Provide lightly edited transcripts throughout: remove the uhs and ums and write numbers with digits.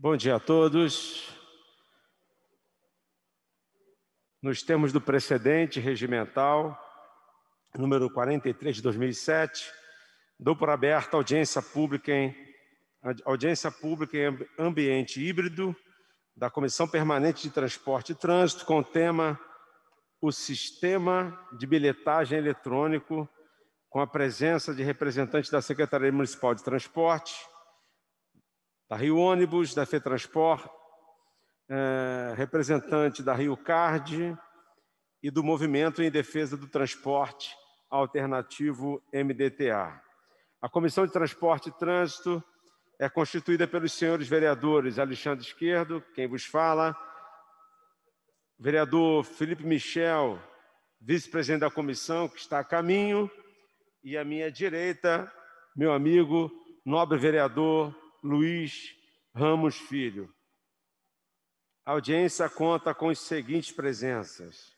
Bom dia a todos. Nos termos do precedente regimental, número 43 de 2007, dou por aberta audiência pública em ambiente híbrido da Comissão Permanente de Transporte e Trânsito com o tema o Sistema de Bilhetagem Eletrônico, com a presença de representantes da Secretaria Municipal de Transporte, da Rio Ônibus, da FETransport, representante da Rio Card e do Movimento em Defesa do Transporte Alternativo MDTA. A Comissão de Transporte e Trânsito é constituída pelos senhores vereadores Alexandre Esquerdo, quem vos fala, vereador Felipe Michel, vice-presidente da comissão, que está a caminho, e à minha direita, meu amigo, nobre vereador Luiz Ramos Filho. A audiência conta com as seguintes presenças.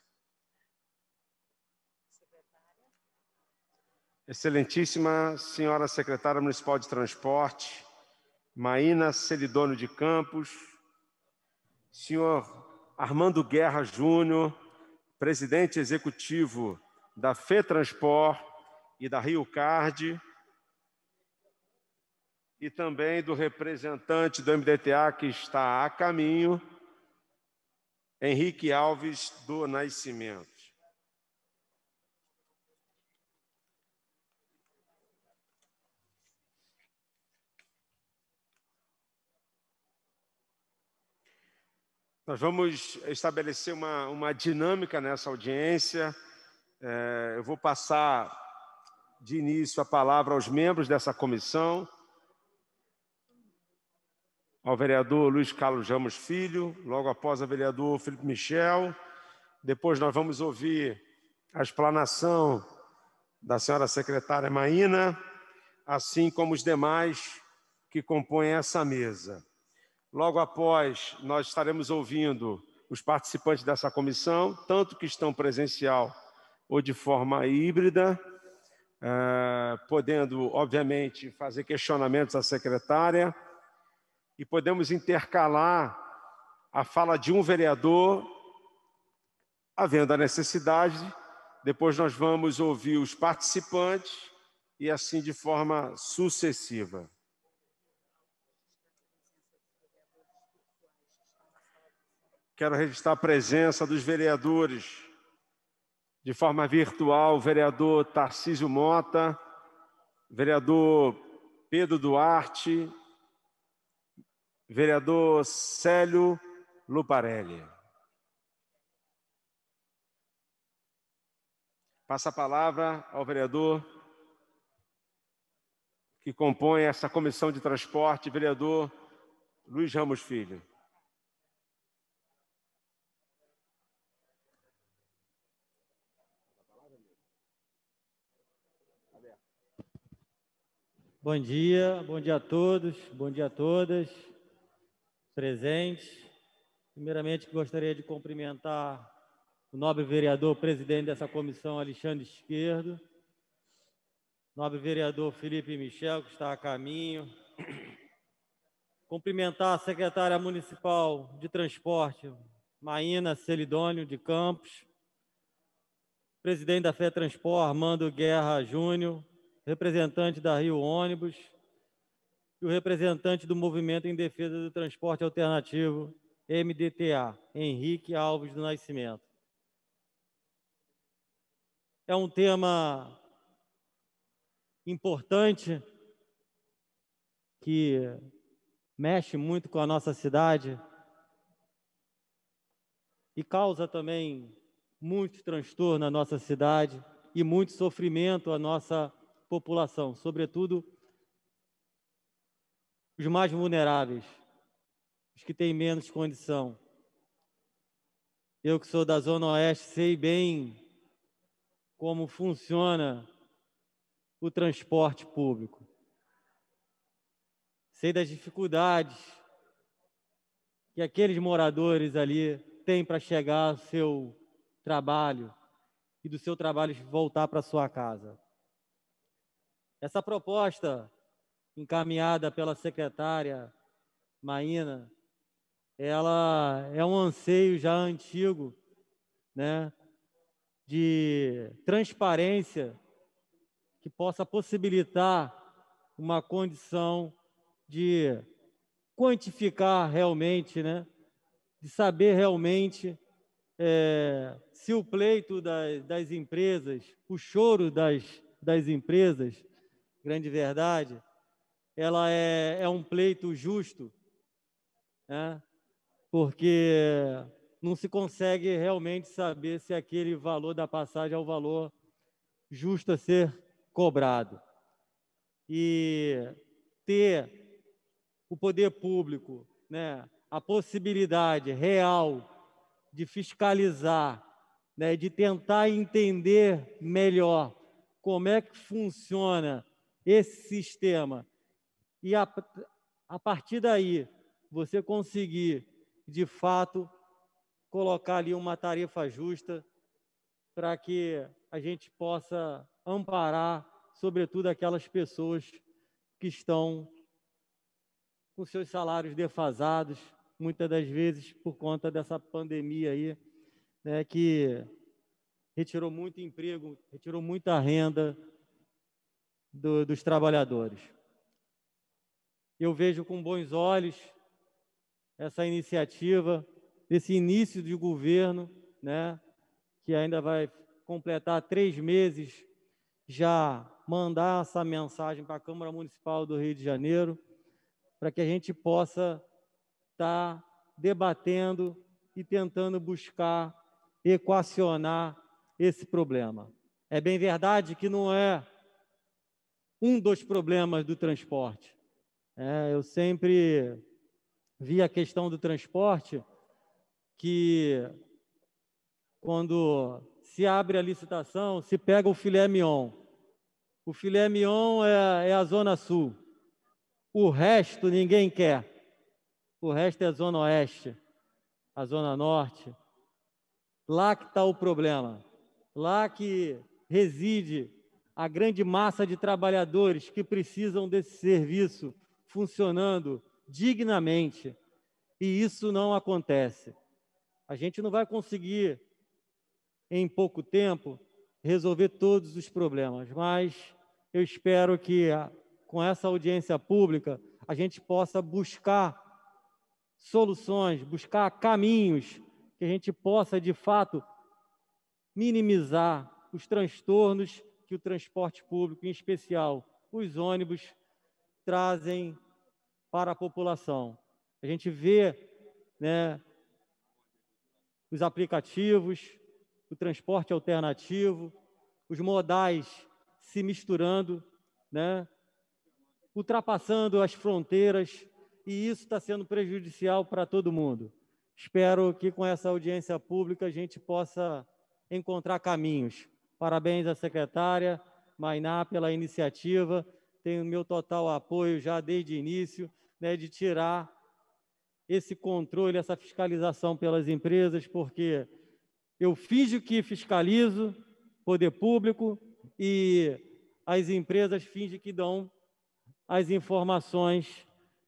Excelentíssima senhora secretária municipal de transporte, Maína Celidônio de Campos, senhor Armando Guerra Júnior, presidente executivo da FETransport e da Rio Card, e também do representante do MDTA que está a caminho, Henrique Alves do Nascimento. Nós vamos estabelecer uma dinâmica nessa audiência. Eu vou passar de início a palavra aos membros dessa comissão, ao vereador Luiz Carlos Ramos Filho, logo após o vereador Felipe Michel. Depois nós vamos ouvir a explanação da senhora secretária Maína, assim como os demais que compõem essa mesa. Logo após, nós estaremos ouvindo os participantes dessa comissão, tanto que estão presencial ou de forma híbrida, podendo, obviamente, fazer questionamentos à secretária, e podemos intercalar a fala de um vereador, havendo a necessidade. Depois nós vamos ouvir os participantes e assim de forma sucessiva. Quero registrar a presença dos vereadores de forma virtual, o vereador Tarcísio Mota, vereador Pedro Duarte, vereador Célio Luparelli. Passa a palavra ao vereador que compõe essa comissão de transporte, vereador Luiz Ramos Filho. Bom dia a todos, bom dia a todas, presentes. Primeiramente, gostaria de cumprimentar o nobre vereador, presidente dessa comissão, Alexandre Esquerdo, nobre vereador Felipe Michel, que está a caminho. Cumprimentar a secretária municipal de transporte, Maína Celidônio de Campos, presidente da FETransport, Armando Guerra Júnior, representante da Rio Ônibus e o representante do Movimento em Defesa do Transporte Alternativo, MDTA, Henrique Alves do Nascimento. É um tema importante que mexe muito com a nossa cidade e causa também muito transtorno na nossa cidade e muito sofrimento à nossa população, sobretudo os mais vulneráveis, os que têm menos condição. Eu que sou da Zona Oeste sei bem como funciona o transporte público. Sei das dificuldades que aqueles moradores ali têm para chegar ao seu trabalho e do seu trabalho voltar para sua casa. Essa proposta encaminhada pela secretária Maína ela é um anseio já antigo, né, de transparência que possa possibilitar uma condição de quantificar realmente, né, de saber realmente se o pleito das empresas, o choro das empresas, grande verdade, ela é um pleito justo, né? Porque não se consegue realmente saber se aquele valor da passagem é o valor justo a ser cobrado. E ter o poder público, né, a possibilidade real de fiscalizar, né, de tentar entender melhor como é que funciona esse sistema e a partir daí você conseguir, de fato, colocar ali uma tarefa justa para que a gente possa amparar, sobretudo, aquelas pessoas que estão com seus salários defasados, muitas das vezes por conta dessa pandemia aí, né, que retirou muito emprego, retirou muita renda dos trabalhadores. Eu vejo com bons olhos essa iniciativa, esse início de governo, né, que ainda vai completar 3 meses, já mandar essa mensagem para a Câmara Municipal do Rio de Janeiro, para que a gente possa estar debatendo e tentando buscar equacionar esse problema. É bem verdade que não é um dos problemas do transporte. Eu sempre vi a questão do transporte que, quando se abre a licitação, se pega o filé mignon. O filé mignon é a Zona Sul. O resto ninguém quer. O resto é a Zona Oeste, a Zona Norte. Lá que está o problema. Lá que reside a grande massa de trabalhadores que precisam desse serviço funcionando dignamente. E isso não acontece. A gente não vai conseguir, em pouco tempo, resolver todos os problemas, mas eu espero que, com essa audiência pública, a gente possa buscar soluções, buscar caminhos que a gente possa, de fato, minimizar os transtornos que o transporte público, em especial os ônibus, trazem para a população. A gente vê, né, os aplicativos, o transporte alternativo, os modais se misturando, né, ultrapassando as fronteiras, e isso está sendo prejudicial para todo mundo. Espero que com essa audiência pública a gente possa encontrar caminhos. Parabéns à secretária Mainá pela iniciativa, tenho o meu total apoio já desde o início, né, de tirar esse controle, essa fiscalização pelas empresas, porque eu finjo que fiscalizo poder público e as empresas fingem que dão as informações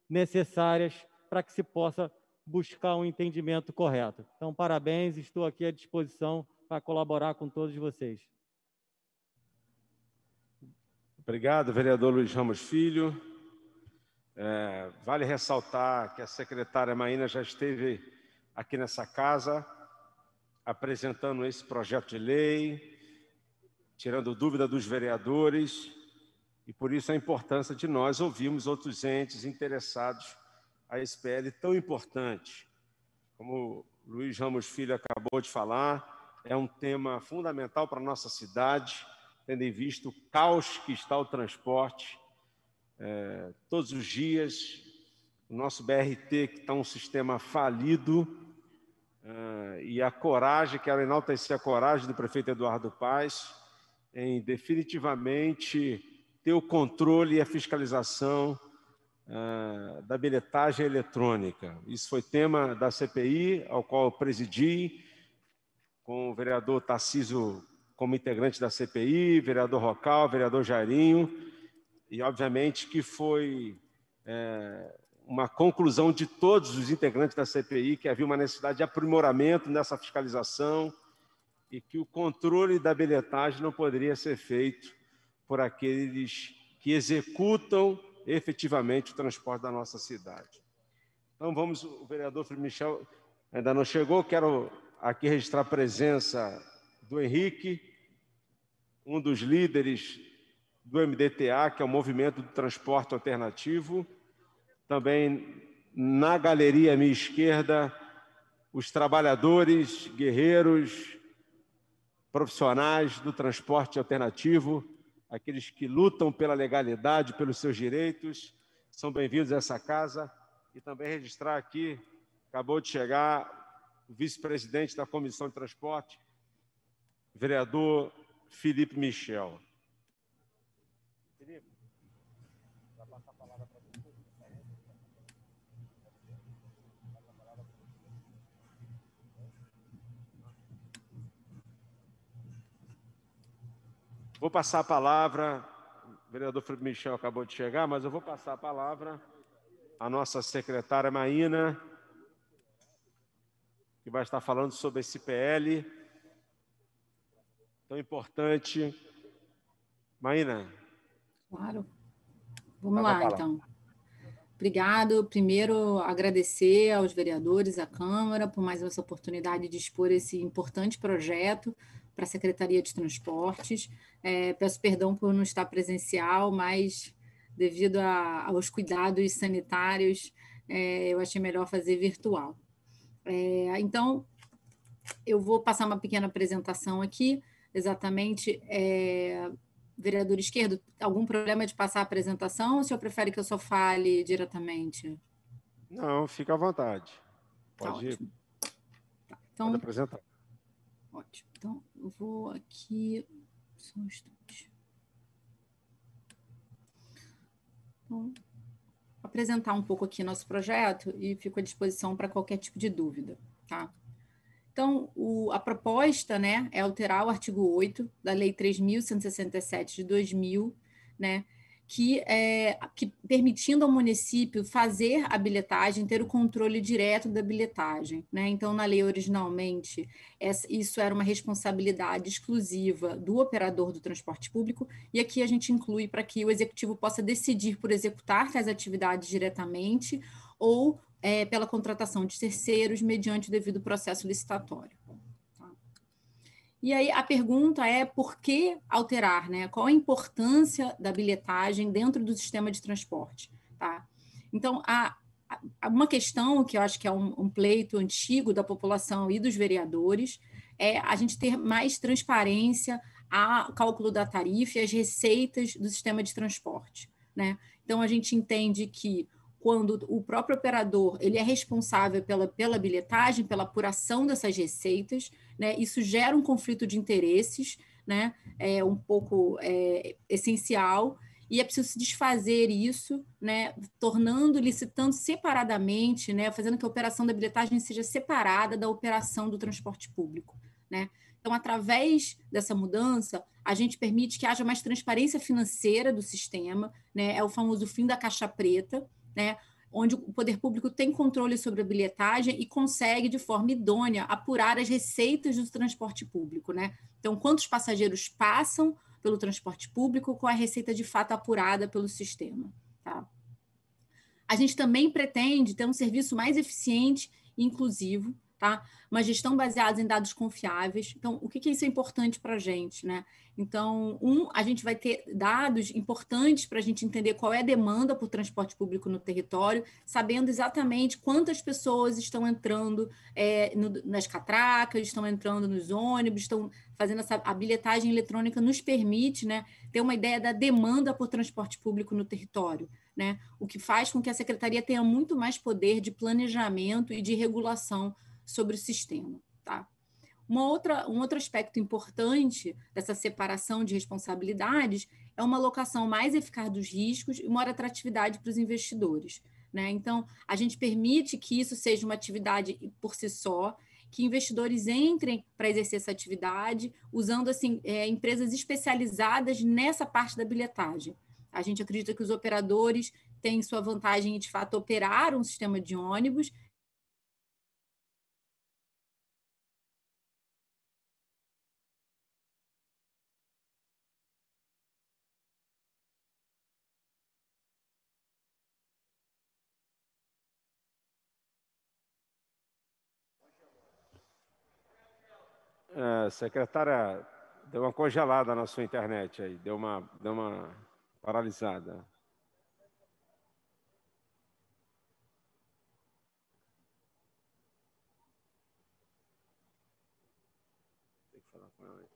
necessárias para que se possa buscar um entendimento correto. Então, parabéns, estou aqui à disposição para colaborar com todos vocês. Obrigado, vereador Luiz Ramos Filho. Vale ressaltar que a secretária Maína já esteve aqui nessa casa apresentando esse projeto de lei, tirando dúvida dos vereadores, e por isso a importância de nós ouvirmos outros entes interessados a esse PL tão importante. Como o Luiz Ramos Filho acabou de falar, é um tema fundamental para a nossa cidade, tendo em vista o caos que está o transporte. Todos os dias, o nosso BRT, que está um sistema falido, e a coragem, quero enaltecer a coragem do prefeito Eduardo Paes em definitivamente ter o controle e a fiscalização da bilhetagem eletrônica. Isso foi tema da CPI, ao qual eu presidi, com o vereador Tarcísio como integrante da CPI, vereador Rocal, vereador Jairinho, e obviamente que foi uma conclusão de todos os integrantes da CPI que havia uma necessidade de aprimoramento nessa fiscalização e que o controle da bilhetagem não poderia ser feito por aqueles que executam efetivamente o transporte da nossa cidade. Então, o vereador Felipe Michel ainda não chegou, quero aqui registrar a presença do Henrique, um dos líderes do MDTA, que é o Movimento do Transporte Alternativo. Também na galeria à minha esquerda, os trabalhadores, guerreiros, profissionais do transporte alternativo, aqueles que lutam pela legalidade, pelos seus direitos, são bem-vindos a essa casa. E também registrar aqui, acabou de chegar o vice-presidente da Comissão de Transporte, vereador Felipe Michel. Felipe, vai passar a palavra para você. Vou passar a palavra, o vereador Felipe Michel acabou de chegar, mas eu vou passar a palavra à nossa secretária Maína, que vai estar falando sobre esse PL tão importante. Maína. Claro. Vamos lá, então. Obrigado. Primeiro, agradecer aos vereadores, à Câmara, por mais essa oportunidade de expor esse importante projeto para a Secretaria de Transportes. Peço perdão por não estar presencial, mas devido aos cuidados sanitários, eu achei melhor fazer virtual. Então, eu vou passar uma pequena apresentação aqui, exatamente. Vereador Esquerdo, algum problema de passar a apresentação ou o senhor prefere que eu só fale diretamente? Não, fica à vontade. Pode ir. Tá, então, pode apresentar. Ótimo. Então, eu vou aqui... Só um instante. Então, apresentar um pouco aqui nosso projeto e fico à disposição para qualquer tipo de dúvida, tá? Então, a proposta, né, é alterar o artigo 8 da Lei 3.167 de 2000, né, que permitindo ao município fazer a bilhetagem, ter o controle direto da bilhetagem, né? Então, na lei originalmente, isso era uma responsabilidade exclusiva do operador do transporte público, e aqui a gente inclui para que o executivo possa decidir por executar tais atividades diretamente ou pela contratação de terceiros mediante o devido processo licitatório. E aí a pergunta é por que alterar, né? Qual a importância da bilhetagem dentro do sistema de transporte? Tá? Então, uma questão que eu acho que é um pleito antigo da população e dos vereadores é a gente ter mais transparência ao cálculo da tarifa e as receitas do sistema de transporte, né? Então, a gente entende que quando o próprio operador ele é responsável pela bilhetagem, pela apuração dessas receitas, né, isso gera um conflito de interesses, né, um pouco essencial, e é preciso se desfazer isso, né, licitando separadamente, né, fazendo que a operação da bilhetagem seja separada da operação do transporte público, né? Então, através dessa mudança, a gente permite que haja mais transparência financeira do sistema, né, é o famoso fim da caixa preta, né, onde o poder público tem controle sobre a bilhetagem e consegue, de forma idônea, apurar as receitas do transporte público, né? Então, quantos passageiros passam pelo transporte público, com a receita de fato apurada pelo sistema, tá? A gente também pretende ter um serviço mais eficiente e inclusivo, tá? Uma gestão baseada em dados confiáveis. Então, o que isso é importante para a gente, né? Então, a gente vai ter dados importantes para a gente entender qual é a demanda por transporte público no território, sabendo exatamente quantas pessoas estão entrando nas catracas, estão entrando nos ônibus, estão fazendo a bilhetagem eletrônica nos permite, né, ter uma ideia da demanda por transporte público no território, né? O que faz com que a Secretaria tenha muito mais poder de planejamento e de regulação sobre o sistema, tá? Um outro aspecto importante dessa separação de responsabilidades é uma alocação mais eficaz dos riscos e maior atratividade para os investidores, né? Então, a gente permite que isso seja uma atividade por si só, que investidores entrem para exercer essa atividade, usando assim, empresas especializadas nessa parte da bilhetagem. A gente acredita que os operadores tem sua vantagem em, de fato, operar um sistema de ônibus. Secretária, deu uma congelada na sua internet aí, deu uma paralisada. Tem que falar com ela aí.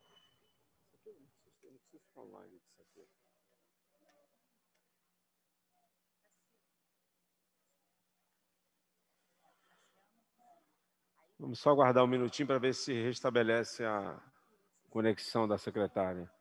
Não precisa ficar online disso aqui. Vamos só aguardar um minutinho para ver se restabelece a conexão da secretária.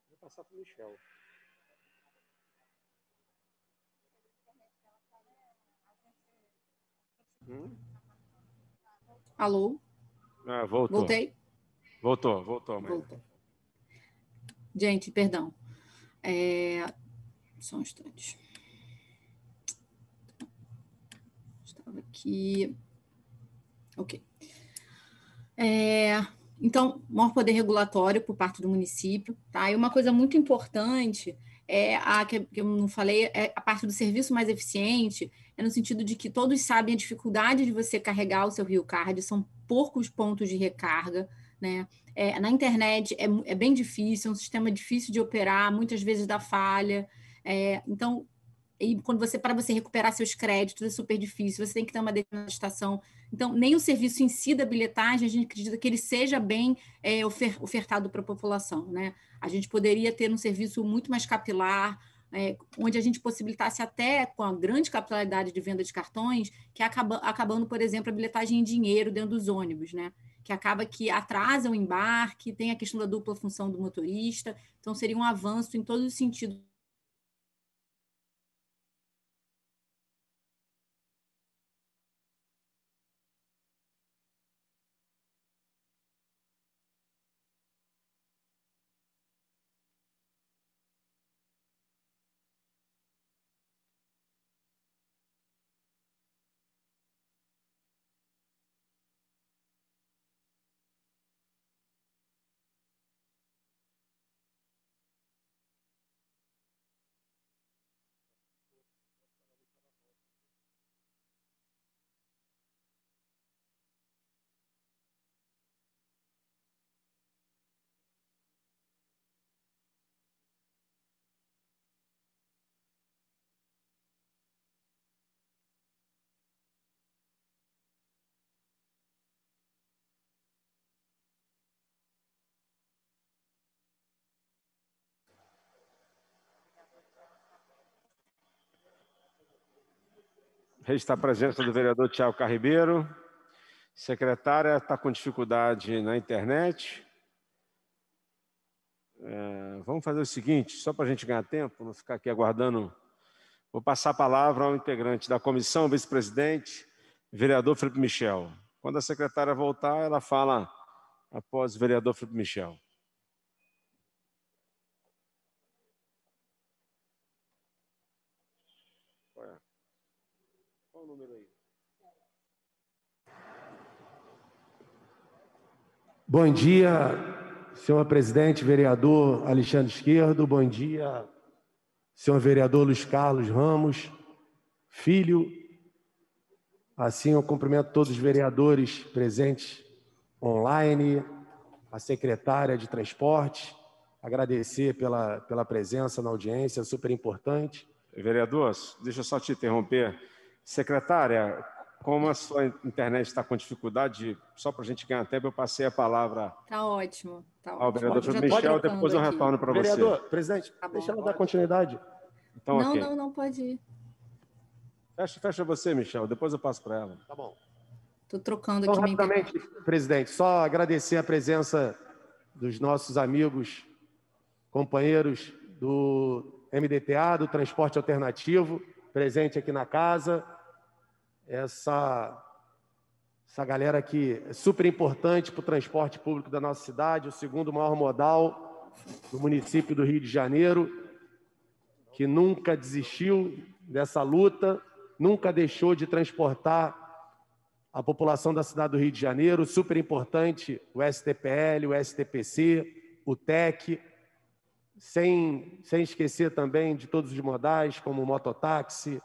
Vou passar para o Michel. Alô? Voltou. Voltei? Voltou, mãe. Voltou. Gente, perdão. Só um instante. Estava aqui. Ok. Então, maior poder regulatório por parte do município, tá? E uma coisa muito importante que eu não falei, é a parte do serviço mais eficiente, no sentido de que todos sabem a dificuldade de você carregar o seu Rio Card, são poucos pontos de recarga, né? Na internet é bem difícil, é um sistema difícil de operar, muitas vezes dá falha. Então, para você recuperar seus créditos é super difícil, você tem que ter uma determinada estação. Então, nem o serviço em si da bilhetagem, a gente acredita que ele seja bem ofertado para a população, né? A gente poderia ter um serviço muito mais capilar, onde a gente possibilitasse até, com a grande capilaridade de venda de cartões, que acabando, por exemplo, a bilhetagem em dinheiro dentro dos ônibus, né? Que acaba que atrasa o embarque, tem a questão da dupla função do motorista, então seria um avanço em todos os sentidos. Registra a presença do vereador Tiago Carribeiro. Secretária está com dificuldade na internet. Vamos fazer o seguinte, só para a gente ganhar tempo, não ficar aqui aguardando. Vou passar a palavra ao integrante da comissão, vice-presidente, vereador Felipe Michel. Quando a secretária voltar, ela fala após o vereador Felipe Michel. Qual o número aí? Bom dia, senhor presidente, vereador Alexandre Esquerdo. Bom dia, senhor vereador Luiz Carlos Ramos, filho. Assim, eu cumprimento todos os vereadores presentes online, a secretária de Transporte, agradecer pela presença na audiência, super importante. Vereador, deixa eu só te interromper. Secretária, como a sua internet está com dificuldade, só para a gente ganhar tempo, eu passei a palavra. Tá ótimo. Ao vereador Felipe Michel, depois eu retorno para você. Vereador, presidente, deixa ela dar continuidade. Então, não, ok. não pode ir. Fecha você, Michel, depois eu passo para ela. Tá bom. Estou trocando Então, aqui. rapidamente, presidente, só agradecer a presença dos nossos amigos, companheiros do MDTA, do Transporte Alternativo, presente aqui na casa. Essa galera aqui é super importante para o transporte público da nossa cidade, o segundo maior modal do município do Rio de Janeiro, que nunca desistiu dessa luta, nunca deixou de transportar a população da cidade do Rio de Janeiro, super importante o STPL, o STPC, o TEC, sem esquecer também de todos os modais, como o mototáxi,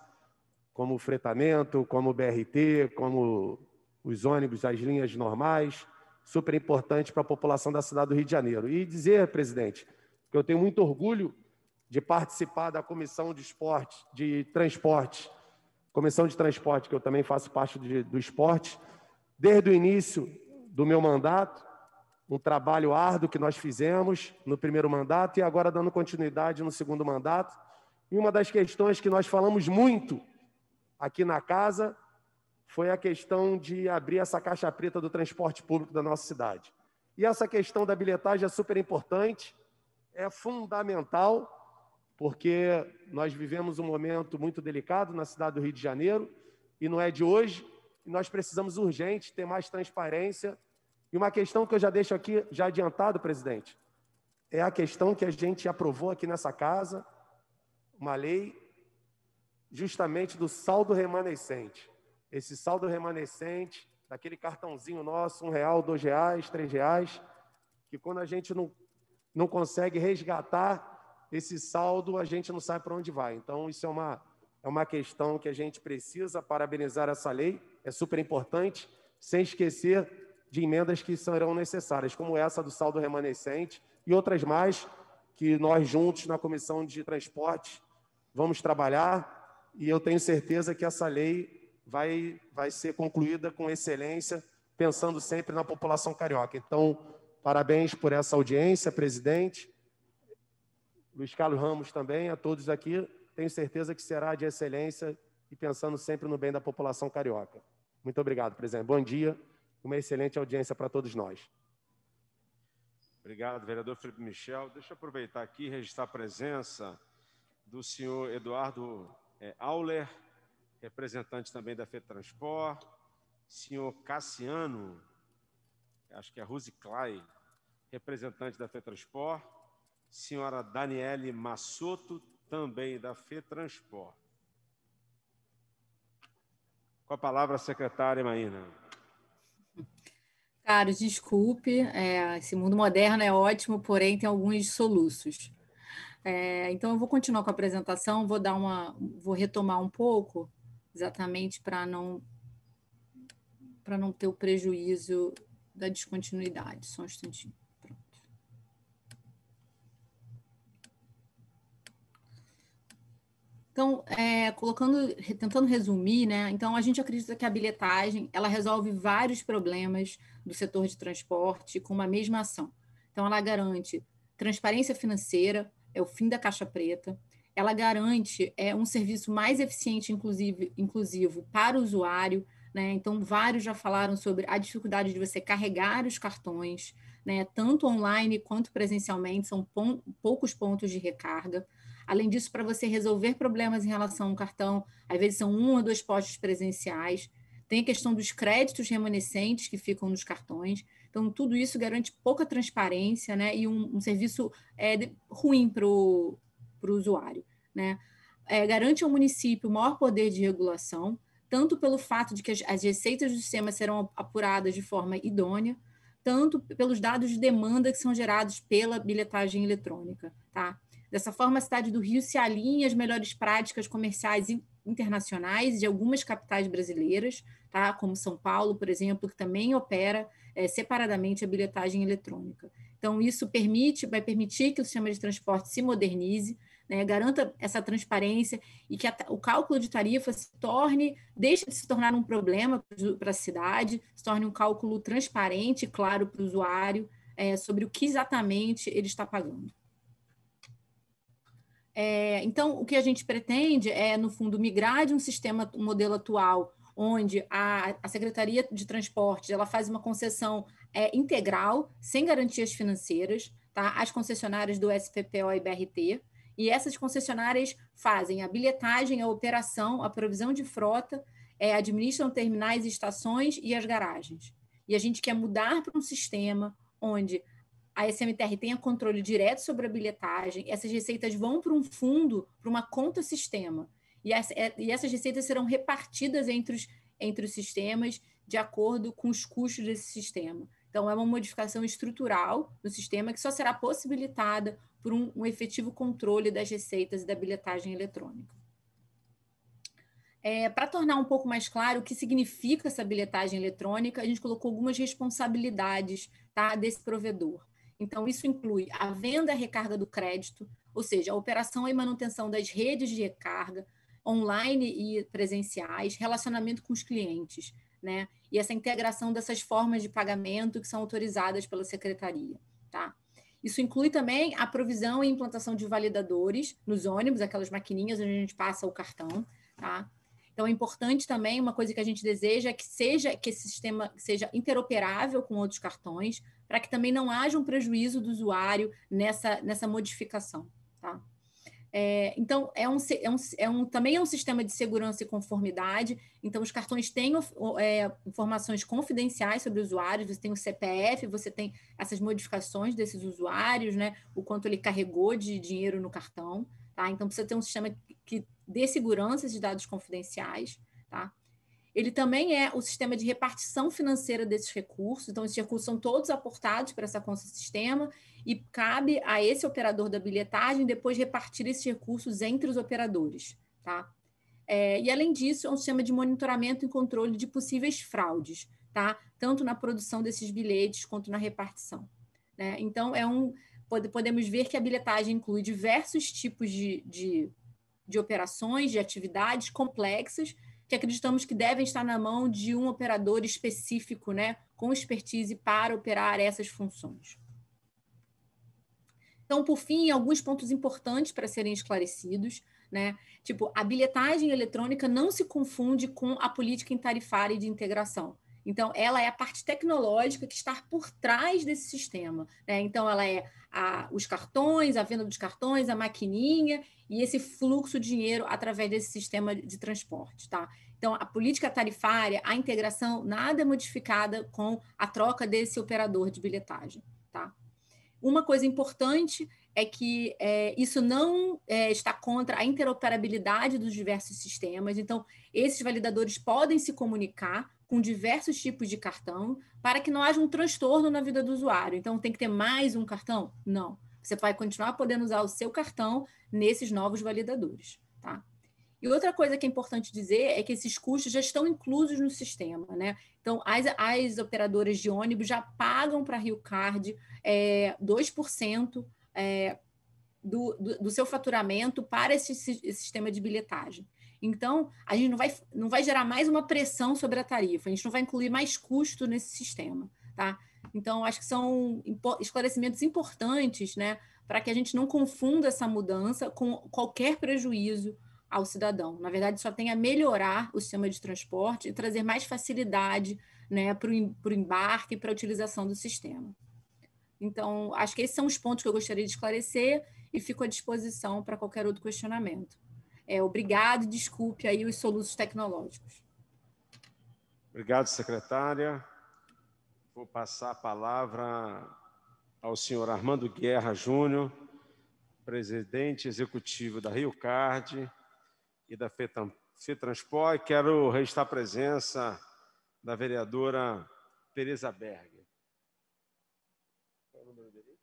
como o fretamento, como o BRT, como os ônibus, as linhas normais, super importante para a população da cidade do Rio de Janeiro. E dizer, presidente, que eu tenho muito orgulho de participar da Comissão de Transporte, Comissão de Transporte, que eu também faço parte do esporte, desde o início do meu mandato, um trabalho árduo que nós fizemos no primeiro mandato e agora dando continuidade no segundo mandato. E uma das questões que nós falamos muito aqui na casa foi a questão de abrir essa caixa preta do transporte público da nossa cidade. E essa questão da bilhetagem é super importante, é fundamental, porque nós vivemos um momento muito delicado na cidade do Rio de Janeiro, e não é de hoje, e nós precisamos urgente ter mais transparência. E uma questão que eu já deixo aqui, já adiantado, presidente, é a questão que a gente aprovou aqui nessa casa, uma lei justamente do saldo remanescente. Esse saldo remanescente, daquele cartãozinho nosso, R$1, R$2, R$3, que quando a gente não consegue resgatar esse saldo, a gente não sabe para onde vai. Então, isso é uma questão que a gente precisa parabenizar essa lei, é super importante, sem esquecer de emendas que serão necessárias, como essa do saldo remanescente e outras mais que nós juntos na Comissão de Transporte vamos trabalhar, e eu tenho certeza que essa lei vai ser concluída com excelência, pensando sempre na população carioca. Então, parabéns por essa audiência, presidente. Luiz Carlos Ramos também, a todos aqui, tenho certeza que será de excelência e pensando sempre no bem da população carioca. Muito obrigado, presidente. Bom dia, uma excelente audiência para todos nós. Obrigado, vereador Felipe Michel. Deixa eu aproveitar aqui e registrar a presença do senhor Eduardo Auler, representante também da FETransport, senhor Cassiano, acho que é Rusiclai, representante da FETransport, senhora Daniele Massoto, também da FETransport. Com a palavra, a secretária Maína. Carlos, desculpe, esse mundo moderno é ótimo, porém tem alguns soluços. Então, eu vou continuar com a apresentação, vou retomar um pouco, exatamente para não ter o prejuízo da descontinuidade. Só um instantinho. Pronto. Então, tentando resumir, né? Então, a gente acredita que a bilhetagem ela resolve vários problemas do setor de transporte com uma mesma ação. Então, ela garante transparência financeira, é o fim da caixa preta, ela garante um serviço mais eficiente, inclusivo para o usuário, né? Então, vários já falaram sobre a dificuldade de você carregar os cartões, né? Tanto online quanto presencialmente, são poucos pontos de recarga. Além disso, para você resolver problemas em relação ao cartão, às vezes são 1 ou 2 postos presenciais. Tem a questão dos créditos remanescentes que ficam nos cartões. Então, tudo isso garante pouca transparência, né? E um serviço ruim para o usuário, né? Garante ao município maior poder de regulação, tanto pelo fato de que as receitas do sistema serão apuradas de forma idônea, tanto pelos dados de demanda que são gerados pela bilhetagem eletrônica, tá? Dessa forma, a cidade do Rio se alinha às melhores práticas comerciais internacionais de algumas capitais brasileiras, tá? Como São Paulo, por exemplo, que também opera separadamente a bilhetagem eletrônica. Então, isso vai permitir que o sistema de transporte se modernize, né? Garanta essa transparência e que o cálculo de tarifa deixe de se tornar um problema para a cidade, se torne um cálculo transparente e claro para o usuário sobre o que exatamente ele está pagando. Então, o que a gente pretende é, no fundo, migrar de um modelo atual, onde a Secretaria de Transporte ela faz uma concessão integral, sem garantias financeiras, tá? Às concessionárias do SPPO e BRT, e essas concessionárias fazem a bilhetagem, a operação, a provisão de frota, administram terminais e estações e as garagens. E a gente quer mudar para um sistema onde a SMTR tenha controle direto sobre a bilhetagem, essas receitas vão para um fundo, para uma conta-sistema, e essas receitas serão repartidas entre os sistemas de acordo com os custos desse sistema. Então, é uma modificação estrutural do sistema que só será possibilitada por um efetivo controle das receitas e da bilhetagem eletrônica. Para tornar um pouco mais claro o que significa essa bilhetagem eletrônica, a gente colocou algumas responsabilidades, tá, desse provedor. Então, isso inclui a venda e a recarga do crédito, ou seja, a operação e manutenção das redes de recarga, online e presenciais, relacionamento com os clientes, né? E essa integração dessas formas de pagamento que são autorizadas pela Secretaria, tá? Isso inclui também a provisão e implantação de validadores nos ônibus, aquelas maquininhas onde a gente passa o cartão, tá? Então, é importante também, uma coisa que a gente deseja é que esse sistema seja interoperável com outros cartões, para que também não haja um prejuízo do usuário nessa modificação, tá? Então, também é um sistema de segurança e conformidade. Então, os cartões têm informações confidenciais sobre usuários, você tem o CPF, você tem essas modificações desses usuários, né? O quanto ele carregou de dinheiro no cartão, tá? Então, precisa ter um sistema que dê segurança de dados confidenciais, tá? Ele também é o sistema de repartição financeira desses recursos, então esses recursos são todos aportados para essa conta-sistema e cabe a esse operador da bilhetagem depois repartir esses recursos entre os operadores, tá? E além disso, é um sistema de monitoramento e controle de possíveis fraudes, tá? Tanto na produção desses bilhetes quanto na repartição, né? Então, podemos ver que a bilhetagem inclui diversos tipos de operações, de atividades complexas, que acreditamos que devem estar na mão de um operador específico, né, com expertise para operar essas funções. Então, por fim, alguns pontos importantes para serem esclarecidos, né? Tipo, a bilhetagem eletrônica não se confunde com a política tarifária de integração. Então, ela é a parte tecnológica que está por trás desse sistema, né? Então, ela é os cartões, a venda dos cartões, a maquininha e esse fluxo de dinheiro através desse sistema de transporte, tá? Então, a política tarifária, a integração, nada é modificada com a troca desse operador de bilhetagem, tá? Uma coisa importante é que isso não está contra a interoperabilidade dos diversos sistemas. Então, esses validadores podem se comunicar com diversos tipos de cartão para que não haja um transtorno na vida do usuário. Então, tem que ter mais um cartão? Não. Você vai continuar podendo usar o seu cartão nesses novos validadores, tá? E outra coisa que é importante dizer é que esses custos já estão inclusos no sistema, né? Então, as operadoras de ônibus já pagam para a RioCard 2% do seu faturamento para esse sistema de bilhetagem. Então, a gente não vai gerar mais uma pressão sobre a tarifa, a gente não vai incluir mais custo nesse sistema, tá? Então, acho que são esclarecimentos importantes, né, para que a gente não confunda essa mudança com qualquer prejuízo ao cidadão. Na verdade, só tem a melhorar o sistema de transporte e trazer mais facilidade, né, para o embarque e para a utilização do sistema. Então, acho que esses são os pontos que eu gostaria de esclarecer e fico à disposição para qualquer outro questionamento. Obrigado e desculpe aí os soluços tecnológicos. Obrigado, secretária. Vou passar a palavra ao senhor Armando Guerra Júnior, presidente executivo da RioCard e da FETranspor, e quero registrar a presença da vereadora Tereza Berger. Qual é o número dele?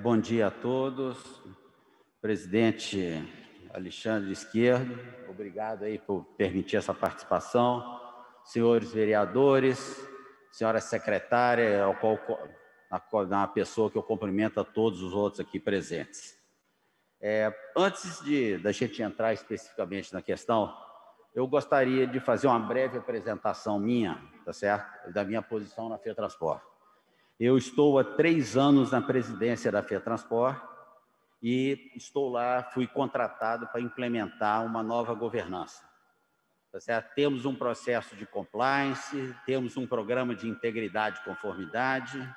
Bom dia a todos. Presidente Alexandre Esquerdo, obrigado aí por permitir essa participação. Senhores vereadores, senhora secretária, na pessoa que eu cumprimento a todos os outros aqui presentes. Antes da gente entrar especificamente na questão, eu gostaria de fazer uma breve apresentação minha, tá certo? Da minha posição na FETranspor. Eu estou há 3 anos na presidência da FETranspor e estou lá, fui contratado para implementar uma nova governança. Tá certo? Temos um processo de compliance, temos um programa de integridade e conformidade,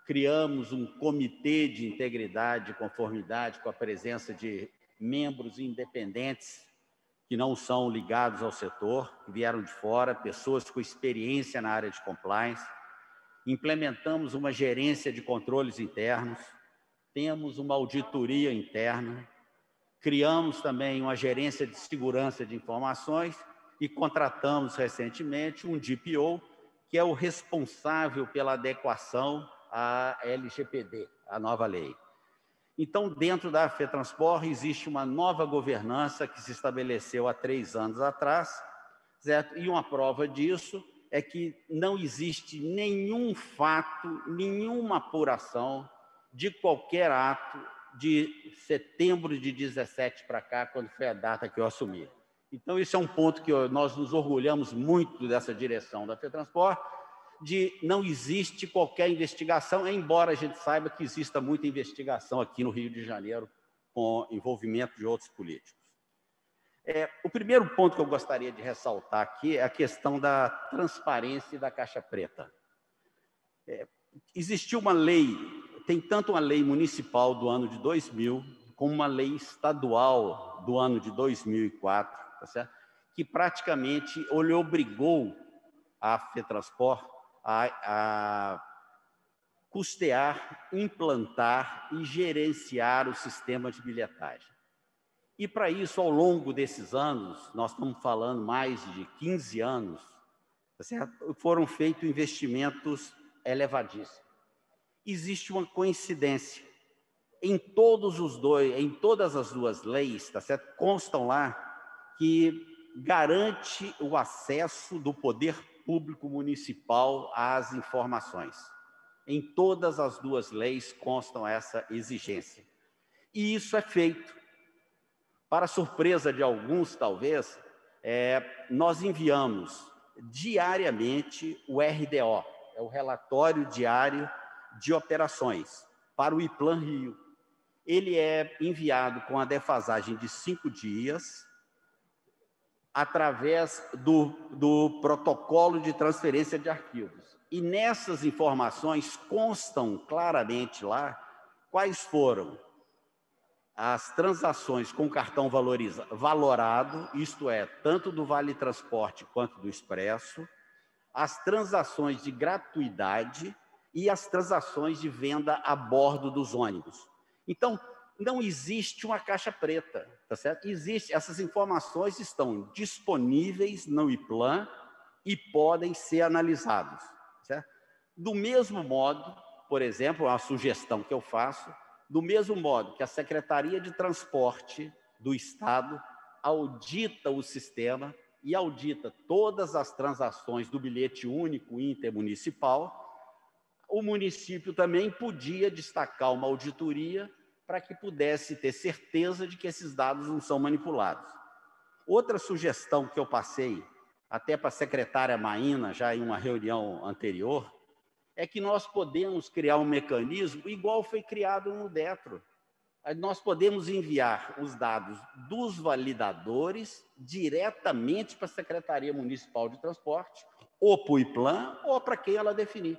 criamos um comitê de integridade e conformidade com a presença de membros independentes que não são ligados ao setor, que vieram de fora, pessoas com experiência na área de compliance. Implementamos uma gerência de controles internos, temos uma auditoria interna, criamos também uma gerência de segurança de informações e contratamos recentemente um DPO, que é o responsável pela adequação à LGPD, a nova lei. Então, dentro da FETranspor, existe uma nova governança que se estabeleceu há 3 anos atrás, certo? E uma prova disso é que não existe nenhum fato, nenhuma apuração de qualquer ato de setembro de 17 para cá, quando foi a data que eu assumi. Então, isso é um ponto que nós nos orgulhamos muito dessa direção da FETranspor, de não existe qualquer investigação, embora a gente saiba que exista muita investigação aqui no Rio de Janeiro com envolvimento de outros políticos. O primeiro ponto que eu gostaria de ressaltar aqui é a questão da transparência e da caixa preta. Existiu uma lei, tem tanto uma lei municipal do ano de 2000, como uma lei estadual do ano de 2004, tá certo? Que praticamente obrigou a FETranspor a custear, implantar e gerenciar o sistema de bilhetagem. E para isso, ao longo desses anos, nós estamos falando mais de 15 anos, tá certo? Foram feitos investimentos elevadíssimos. Existe uma coincidência. Em todas as duas leis, tá certo? Constam lá que garante o acesso do poder público municipal às informações. Em todas as duas leis constam essa exigência. E isso é feito. Para surpresa de alguns, talvez, nós enviamos diariamente o RDO, é o Relatório Diário de Operações, para o IPLAN Rio. Ele é enviado com a defasagem de 5 dias, através do protocolo de transferência de arquivos. E nessas informações constam claramente lá quais foram as transações com cartão valorado, isto é, tanto do Vale Transporte quanto do Expresso, as transações de gratuidade e as transações de venda a bordo dos ônibus. Então, não existe uma caixa preta, tá certo? Essas informações estão disponíveis no IPLAN e podem ser analisadas, certo? Do mesmo modo, por exemplo, uma sugestão que eu faço, do mesmo modo que a Secretaria de Transporte do Estado audita o sistema e audita todas as transações do bilhete único intermunicipal, o município também podia destacar uma auditoria para que pudesse ter certeza de que esses dados não são manipulados. Outra sugestão que eu passei, até para a secretária Maína, já em uma reunião anterior, é que nós podemos criar um mecanismo igual foi criado no DETRO. Nós podemos enviar os dados dos validadores diretamente para a Secretaria Municipal de Transporte, ou para o IPLAN, ou para quem ela definir,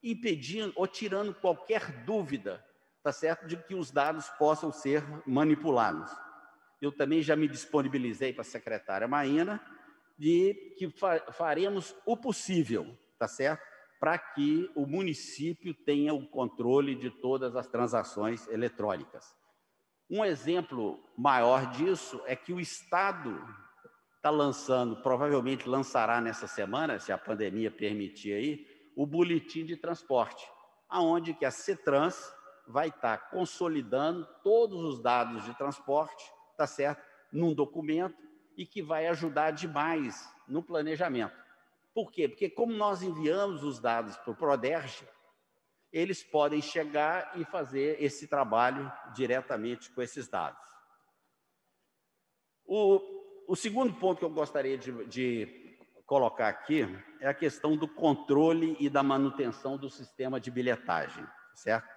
impedindo ou tirando qualquer dúvida, tá certo, de que os dados possam ser manipulados. Eu também já me disponibilizei para a secretária Maína de que faremos o possível, tá certo, para que o município tenha o controle de todas as transações eletrônicas. Um exemplo maior disso é que o Estado está lançando, provavelmente lançará nessa semana, se a pandemia permitir aí, o boletim de transporte, aonde que a CETRANS vai estar consolidando todos os dados de transporte, tá certo, num documento e que vai ajudar demais no planejamento. Por quê? Porque como nós enviamos os dados para o Proderj, eles podem chegar e fazer esse trabalho diretamente com esses dados. O segundo ponto que eu gostaria de colocar aqui é a questão do controle e da manutenção do sistema de bilhetagem, certo?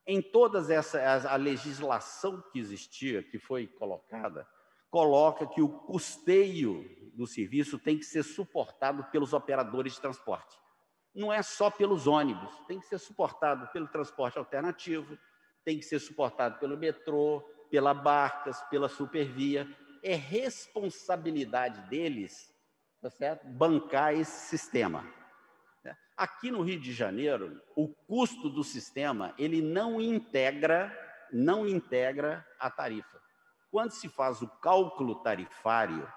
Em todas essas, a legislação que existia, que foi colocada, coloca que o custeio do serviço tem que ser suportado pelos operadores de transporte. Não é só pelos ônibus, tem que ser suportado pelo transporte alternativo, tem que ser suportado pelo metrô, pela barcas, pela supervia. É responsabilidade deles, tá certo? Bancar esse sistema. Aqui no Rio de Janeiro, o custo do sistema ele não integra a tarifa. Quando se faz o cálculo tarifário,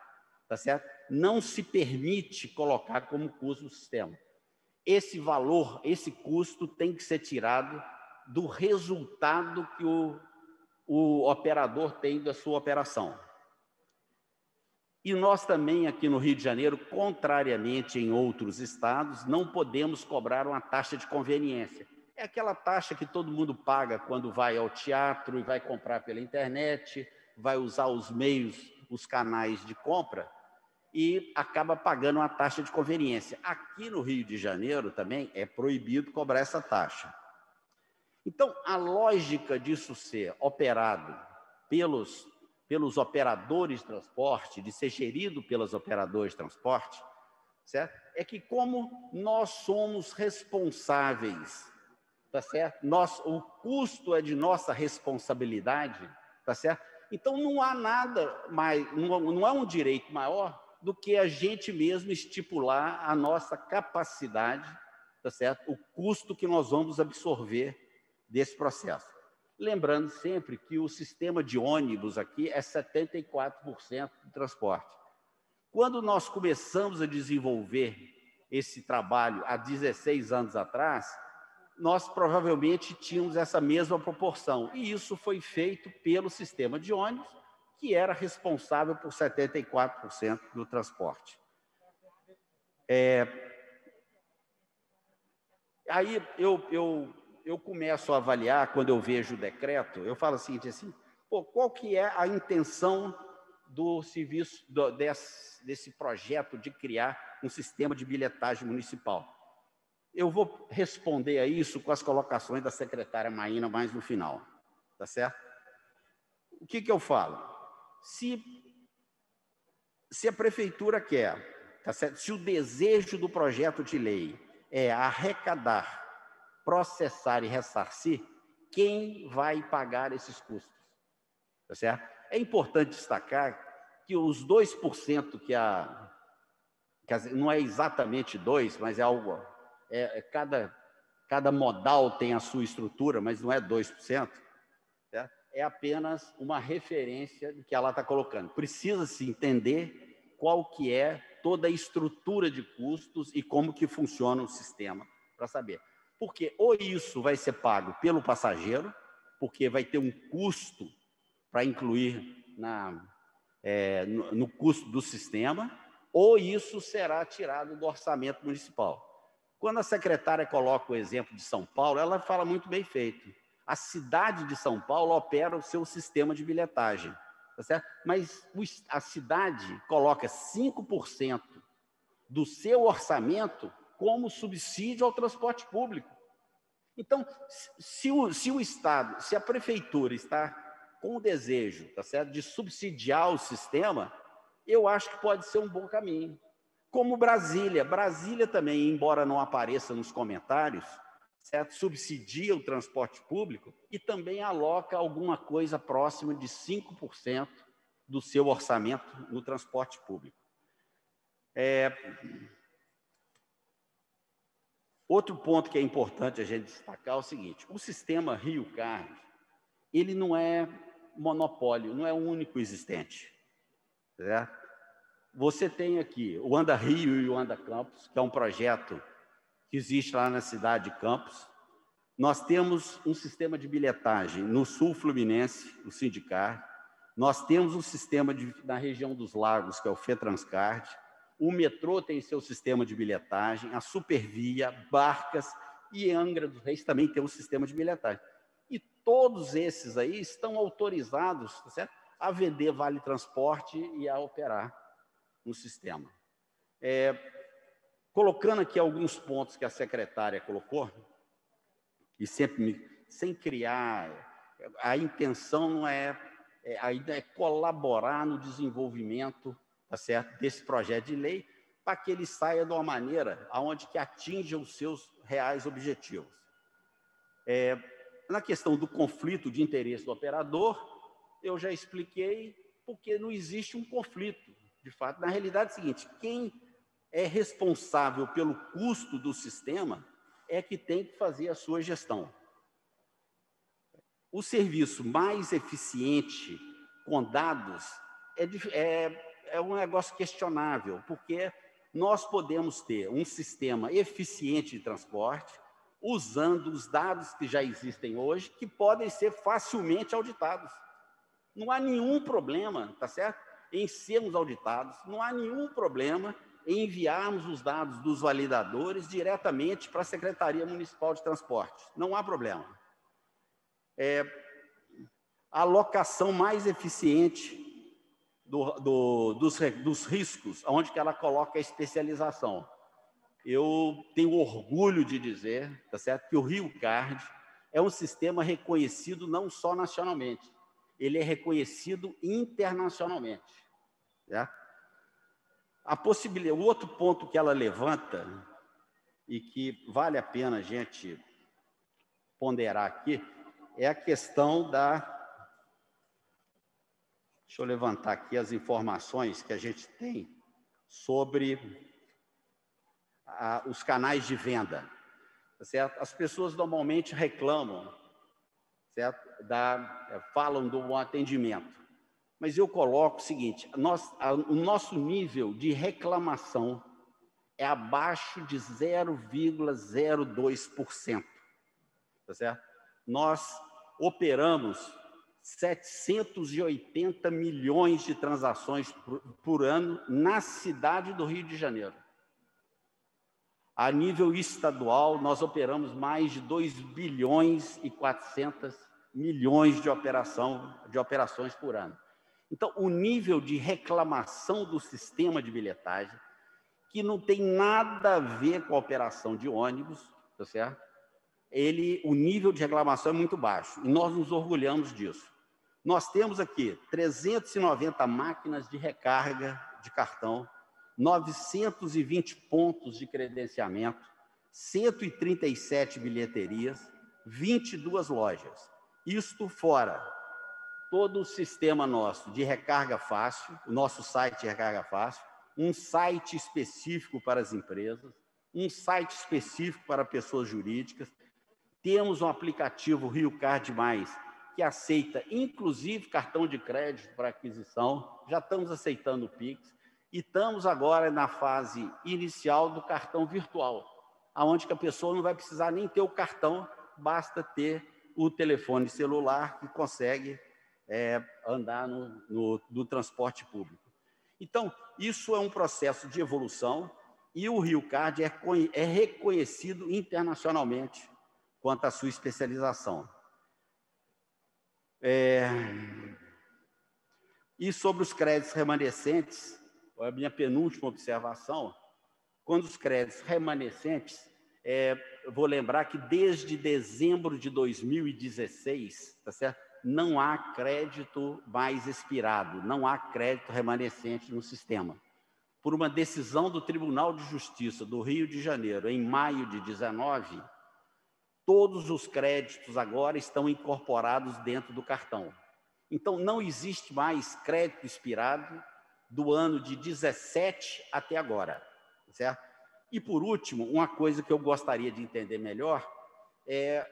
tá certo? Não se permite colocar como custo do sistema. Esse valor, esse custo tem que ser tirado do resultado que o operador tem da sua operação. E nós também, aqui no Rio de Janeiro, contrariamente em outros estados, não podemos cobrar uma taxa de conveniência. É aquela taxa que todo mundo paga quando vai ao teatro e vai comprar pela internet, vai usar os meios, os canais de compra e acaba pagando uma taxa de conveniência. Aqui no Rio de Janeiro também é proibido cobrar essa taxa. Então, a lógica disso ser operado pelos operadores de transporte, de ser gerido pelos operadores de transporte, certo? É que como nós somos responsáveis, tá certo? O custo é de nossa responsabilidade, tá certo? Então não há nada mais, não é um direito maior do que a gente mesmo estipular a nossa capacidade, tá certo? O custo que nós vamos absorver desse processo. Lembrando sempre que o sistema de ônibus aqui é 74% do transporte. Quando nós começamos a desenvolver esse trabalho há 16 anos atrás, nós provavelmente tínhamos essa mesma proporção. E isso foi feito pelo sistema de ônibus, que era responsável por 74% do transporte. Aí eu começo a avaliar, quando eu vejo o decreto, eu falo assim, pô, qual que é a intenção do serviço, desse projeto de criar um sistema de bilhetagem municipal? Eu vou responder a isso com as colocações da secretária Maína mais no final, tá certo? O que eu falo? Se a prefeitura quer, tá certo? Se o desejo do projeto de lei é arrecadar, processar e ressarcir, quem vai pagar esses custos? Tá certo? É importante destacar que os 2% não é exatamente 2%, mas é algo... cada modal tem a sua estrutura, mas não é 2%. Certo? É apenas uma referência do que ela está colocando. Precisa-se entender qual que é toda a estrutura de custos e como que funciona o sistema, para saber. Porque ou isso vai ser pago pelo passageiro, porque vai ter um custo para incluir no custo do sistema, ou isso será tirado do orçamento municipal. Quando a secretária coloca o exemplo de São Paulo, ela fala muito bem feito. A cidade de São Paulo opera o seu sistema de bilhetagem, tá certo? Mas a cidade coloca 5% do seu orçamento como subsídio ao transporte público. Então, se o Estado, se a prefeitura está com o desejo, tá certo, de subsidiar o sistema, eu acho que pode ser um bom caminho. Como Brasília também, embora não apareça nos comentários, certo, subsidia o transporte público e também aloca alguma coisa próxima de 5% do seu orçamento no transporte público. Outro ponto que é importante a gente destacar é o seguinte: o sistema Rio Carros, ele não é monopólio, não é o único existente, certo? Você tem aqui o Anda Rio e o Anda Campos, que é um projeto que existe lá na cidade de Campos. Nós temos um sistema de bilhetagem no sul fluminense, o Sindicar. Nós temos um sistema na região dos lagos, que é o FETranscard. O metrô tem seu sistema de bilhetagem, a Supervia, Barcas e Angra dos Reis também tem um sistema de bilhetagem. E todos esses aí estão autorizados, tá certo, a vender vale transporte e a operar no sistema. Colocando aqui alguns pontos que a secretária colocou, e sempre sem criar, a intenção não ainda é colaborar no desenvolvimento, tá certo, desse projeto de lei, para que ele saia de uma maneira onde que atinja os seus reais objetivos. Na questão do conflito de interesse do operador, eu já expliquei porque não existe um conflito. De fato, na realidade é o seguinte, quem é responsável pelo custo do sistema é que tem que fazer a sua gestão. O serviço mais eficiente com dados é um negócio questionável, porque nós podemos ter um sistema eficiente de transporte usando os dados que já existem hoje, que podem ser facilmente auditados. Não há nenhum problema, tá certo? Em sermos auditados, não há nenhum problema em enviarmos os dados dos validadores diretamente para a Secretaria Municipal de Transporte. Não há problema. A alocação mais eficiente dos riscos, onde que ela coloca a especialização. Eu tenho orgulho de dizer, tá certo, que o RioCard é um sistema reconhecido não só nacionalmente, ele é reconhecido internacionalmente. Certo? O outro ponto que ela levanta, e que vale a pena a gente ponderar aqui, é a questão da... Deixa eu levantar aqui as informações que a gente tem sobre os canais de venda. Certo? As pessoas normalmente reclamam, certo? Falam do atendimento. Mas eu coloco o seguinte, o nosso nível de reclamação é abaixo de 0,02%. Tá certo? Nós operamos 780 milhões de transações por ano na cidade do Rio de Janeiro. A nível estadual, nós operamos mais de 2 bilhões e 400 milhões de operações por ano. Então, o nível de reclamação do sistema de bilhetagem, que não tem nada a ver com a operação de ônibus, tá certo? O nível de reclamação é muito baixo, e nós nos orgulhamos disso. Nós temos aqui 390 máquinas de recarga de cartão, 920 pontos de credenciamento, 137 bilheterias, 22 lojas. Isto fora todo o sistema nosso de recarga fácil, o nosso site de recarga fácil, um site específico para as empresas, um site específico para pessoas jurídicas. Temos um aplicativo RioCard+, que aceita, inclusive, cartão de crédito para aquisição. Já estamos aceitando o Pix. E estamos agora na fase inicial do cartão virtual, onde que a pessoa não vai precisar nem ter o cartão, basta ter o telefone celular que consegue andar no transporte público. Então, isso é um processo de evolução e o RioCard é reconhecido internacionalmente quanto à sua especialização. E sobre os créditos remanescentes, a minha penúltima observação, quando os créditos remanescentes, eu vou lembrar que desde dezembro de 2016, tá certo? Não há crédito mais expirado, não há crédito remanescente no sistema. Por uma decisão do Tribunal de Justiça do Rio de Janeiro, em maio de 2019, todos os créditos agora estão incorporados dentro do cartão. Então, não existe mais crédito expirado do ano de 17 até agora, certo? E, por último, uma coisa que eu gostaria de entender melhor é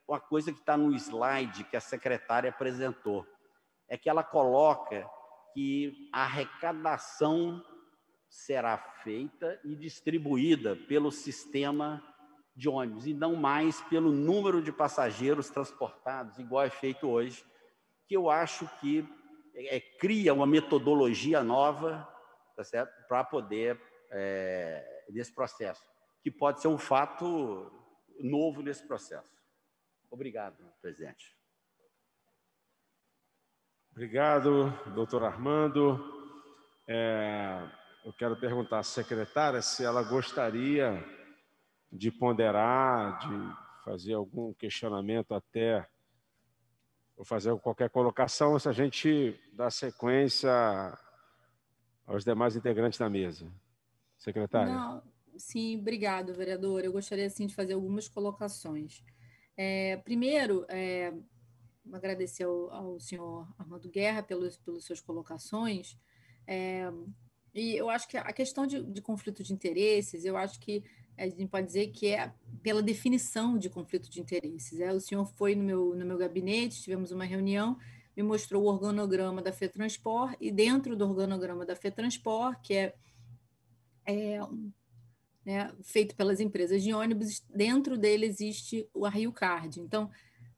uma coisa que está no slide que a secretária apresentou, é que ela coloca que a arrecadação será feita e distribuída pelo sistema de ônibus, e não mais pelo número de passageiros transportados, igual é feito hoje, que eu acho que cria uma metodologia nova, tá certo? Para poder, nesse processo, que pode ser um fato novo nesse processo. Obrigado, presidente. Obrigado, doutor Armando. eu quero perguntar à secretária se ela gostaria de ponderar, de fazer algum questionamento até, ou fazer qualquer colocação, ou se a gente dá sequência aos demais integrantes da mesa. Secretária. Não, sim, obrigado, vereador. Eu gostaria, sim, de fazer algumas colocações. Primeiro, agradecer ao senhor Armando Guerra pelas suas colocações. E eu acho que a questão de conflito de interesses, eu acho que a gente pode dizer que é pela definição de conflito de interesses. O senhor foi no meu gabinete, tivemos uma reunião, me mostrou o organograma da FETranspor, e dentro do organograma da FETranspor, que né, feito pelas empresas de ônibus, dentro dele existe o Rio Card. Então,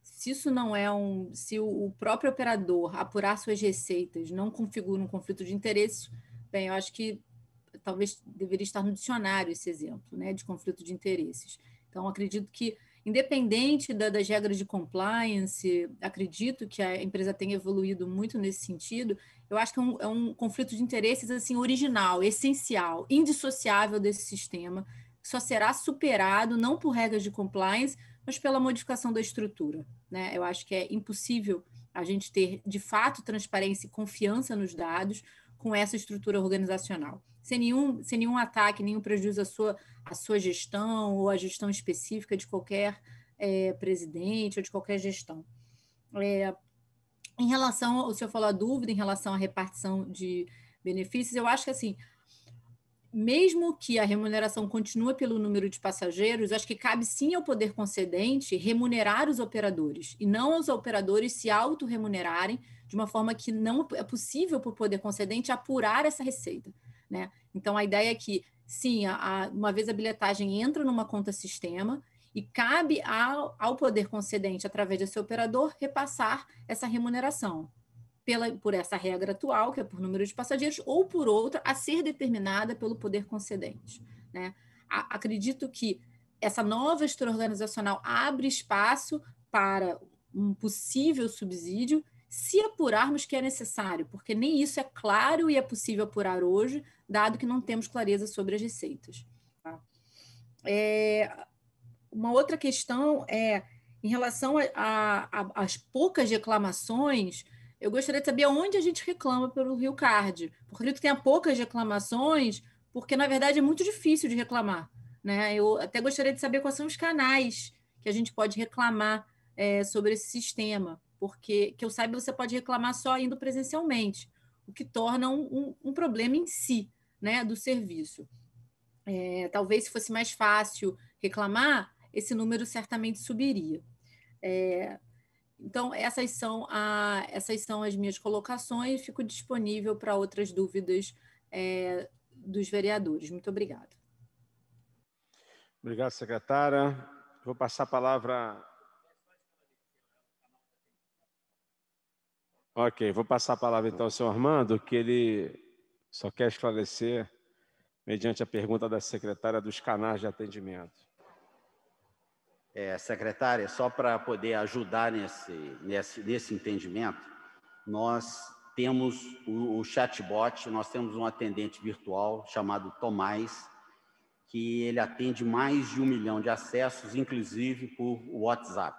se isso não é se o próprio operador apurar suas receitas não configura um conflito de interesses, bem, eu acho que talvez deveria estar no dicionário esse exemplo, né, de conflito de interesses. Então, acredito que, independente das regras de compliance, acredito que a empresa tenha evoluído muito nesse sentido. Eu acho que é um conflito de interesses assim, original, essencial, indissociável desse sistema, que só será superado não por regras de compliance, mas pela modificação da estrutura, né? Eu acho que é impossível a gente ter, de fato, transparência e confiança nos dados com essa estrutura organizacional, sem nenhum ataque, nenhum prejuízo à sua gestão ou à gestão específica de qualquer presidente ou de qualquer gestão. Em relação, o senhor falou a dúvida em relação à repartição de benefícios, eu acho que assim, mesmo que a remuneração continue pelo número de passageiros, acho que cabe sim ao poder concedente remunerar os operadores, e não os operadores se autorremunerarem de uma forma que não é possível para o poder concedente apurar essa receita, né? Então, a ideia é que, sim, uma vez a bilhetagem entra numa conta sistema, e cabe ao poder concedente, através desse operador, repassar essa remuneração por essa regra atual, que é por número de passageiros, ou por outra, a ser determinada pelo poder concedente, né? Acredito que essa nova estrutura organizacional abre espaço para um possível subsídio, se apurarmos que é necessário, porque nem isso é claro e é possível apurar hoje, dado que não temos clareza sobre as receitas. Tá? Uma outra questão é, em relação às poucas reclamações, eu gostaria de saber onde a gente reclama pelo Rio Card. Porque acredito que tenha poucas reclamações, porque, na verdade, é muito difícil de reclamar, né? Eu até gostaria de saber quais são os canais que a gente pode reclamar sobre esse sistema, porque, que eu saiba, você pode reclamar só indo presencialmente, o que torna um problema em si, né, do serviço. Talvez, se fosse mais fácil reclamar, esse número certamente subiria. Então, essas são as minhas colocações. Fico disponível para outras dúvidas dos vereadores. Muito obrigada. Obrigado, secretária. Vou passar a palavra. Ok, vou passar a palavra então ao senhor Armando, que ele só quer esclarecer, mediante a pergunta da secretária, dos canais de atendimento. Secretária, só para poder ajudar nesse entendimento, nós temos o chatbot, nós temos um atendente virtual chamado Tomás, que ele atende mais de 1 milhão de acessos, inclusive por WhatsApp.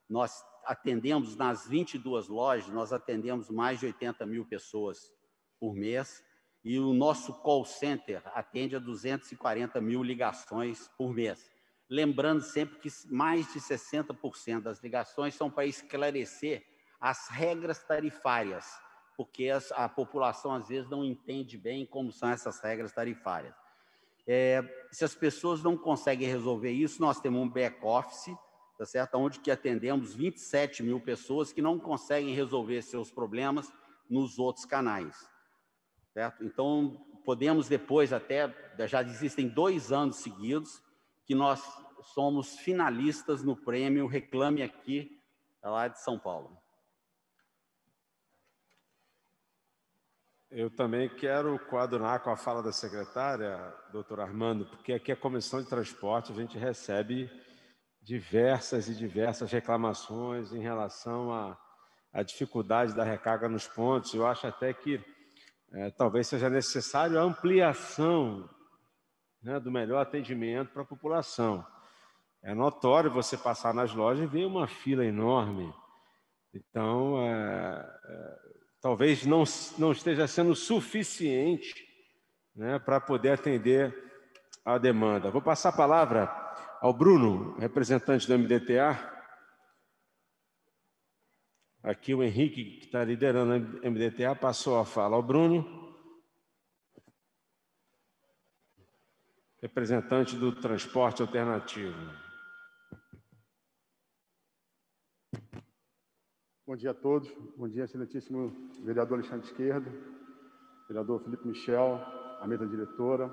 Nós atendemos nas 22 lojas, nós atendemos mais de 80 mil pessoas por mês, e o nosso call center atende a 240 mil ligações por mês. Lembrando sempre que mais de 60% das ligações são para esclarecer as regras tarifárias, porque a população, às vezes, não entende bem como são essas regras tarifárias. Se as pessoas não conseguem resolver isso, nós temos um back-office, tá certo? Onde que atendemos 27 mil pessoas que não conseguem resolver seus problemas nos outros canais, certo? Então, podemos depois já existem 2 anos seguidos, que nós somos finalistas no prêmio Reclame Aqui, lá de São Paulo. Eu também quero coadunar com a fala da secretária, doutor Armando, porque aqui a Comissão de Transporte a gente recebe diversas reclamações em relação à dificuldade da recarga nos pontos. Eu acho até que talvez seja necessário a ampliação, né, do melhor atendimento para a população. É notório você passar nas lojas e ver uma fila enorme. Então, talvez não esteja sendo suficiente, né, para poder atender a demanda. Vou passar a palavra ao Bruno, representante do MDTA. Aqui o Henrique, que está liderando o MDTA, passou a fala ao Bruno, representante do transporte alternativo. Bom dia a todos. Bom dia, excelentíssimo vereador Alexandre Esquerdo, vereador Felipe Michel, a mesa diretora,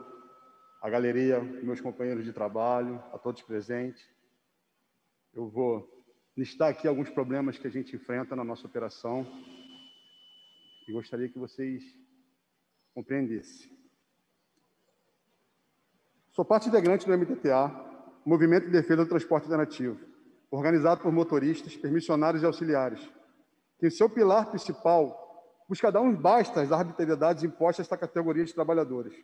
a galeria, meus companheiros de trabalho, a todos presentes. Eu vou listar aqui alguns problemas que a gente enfrenta na nossa operação e gostaria que vocês compreendessem. Sou parte integrante do MDTA, Movimento de Defesa do Transporte Alternativo, organizado por motoristas, permissionários e auxiliares, que em seu pilar principal busca dar uns basta às arbitrariedades impostas a esta categoria de trabalhadores.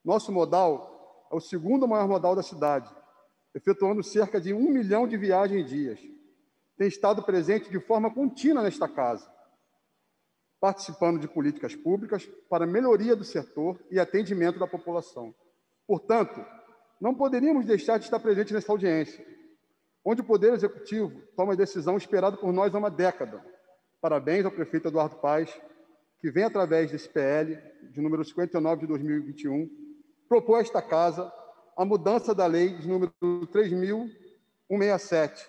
Nosso modal é o segundo maior modal da cidade, efetuando cerca de 1 milhão de viagens em dias. Tem estado presente de forma contínua nesta casa, participando de políticas públicas para melhoria do setor e atendimento da população. Portanto, não poderíamos deixar de estar presente nessa audiência, onde o Poder Executivo toma a decisão esperada por nós há uma década. Parabéns ao prefeito Eduardo Paes, que vem, através desse PL, de número 59 de 2021, propor a esta Casa a mudança da lei de número 3.167,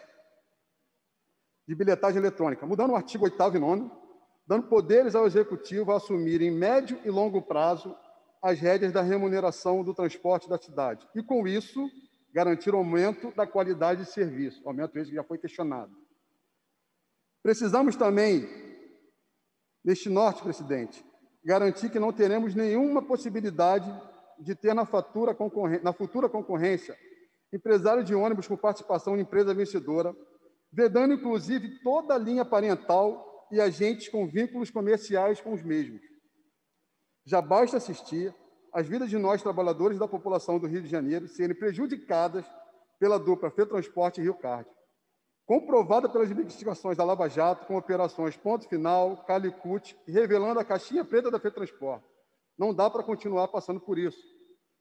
de bilhetagem eletrônica, mudando o artigo 8º e 9º, dando poderes ao Executivo a assumir em médio e longo prazo as rédeas da remuneração do transporte da cidade e, com isso, garantir o aumento da qualidade de serviço, aumento esse que já foi questionado. Precisamos também, neste norte, presidente, garantir que não teremos nenhuma possibilidade de ter na futura concorrência empresário de ônibus com participação em empresa vencedora, vedando, inclusive, toda a linha parental e agentes com vínculos comerciais com os mesmos. Já basta assistir às vidas de nós, trabalhadores da população do Rio de Janeiro, serem prejudicadas pela dupla FETransporte e Rio Card, comprovada pelas investigações da Lava Jato, com operações Ponto Final, Calicut, revelando a caixinha preta da FETransporte. Não dá para continuar passando por isso.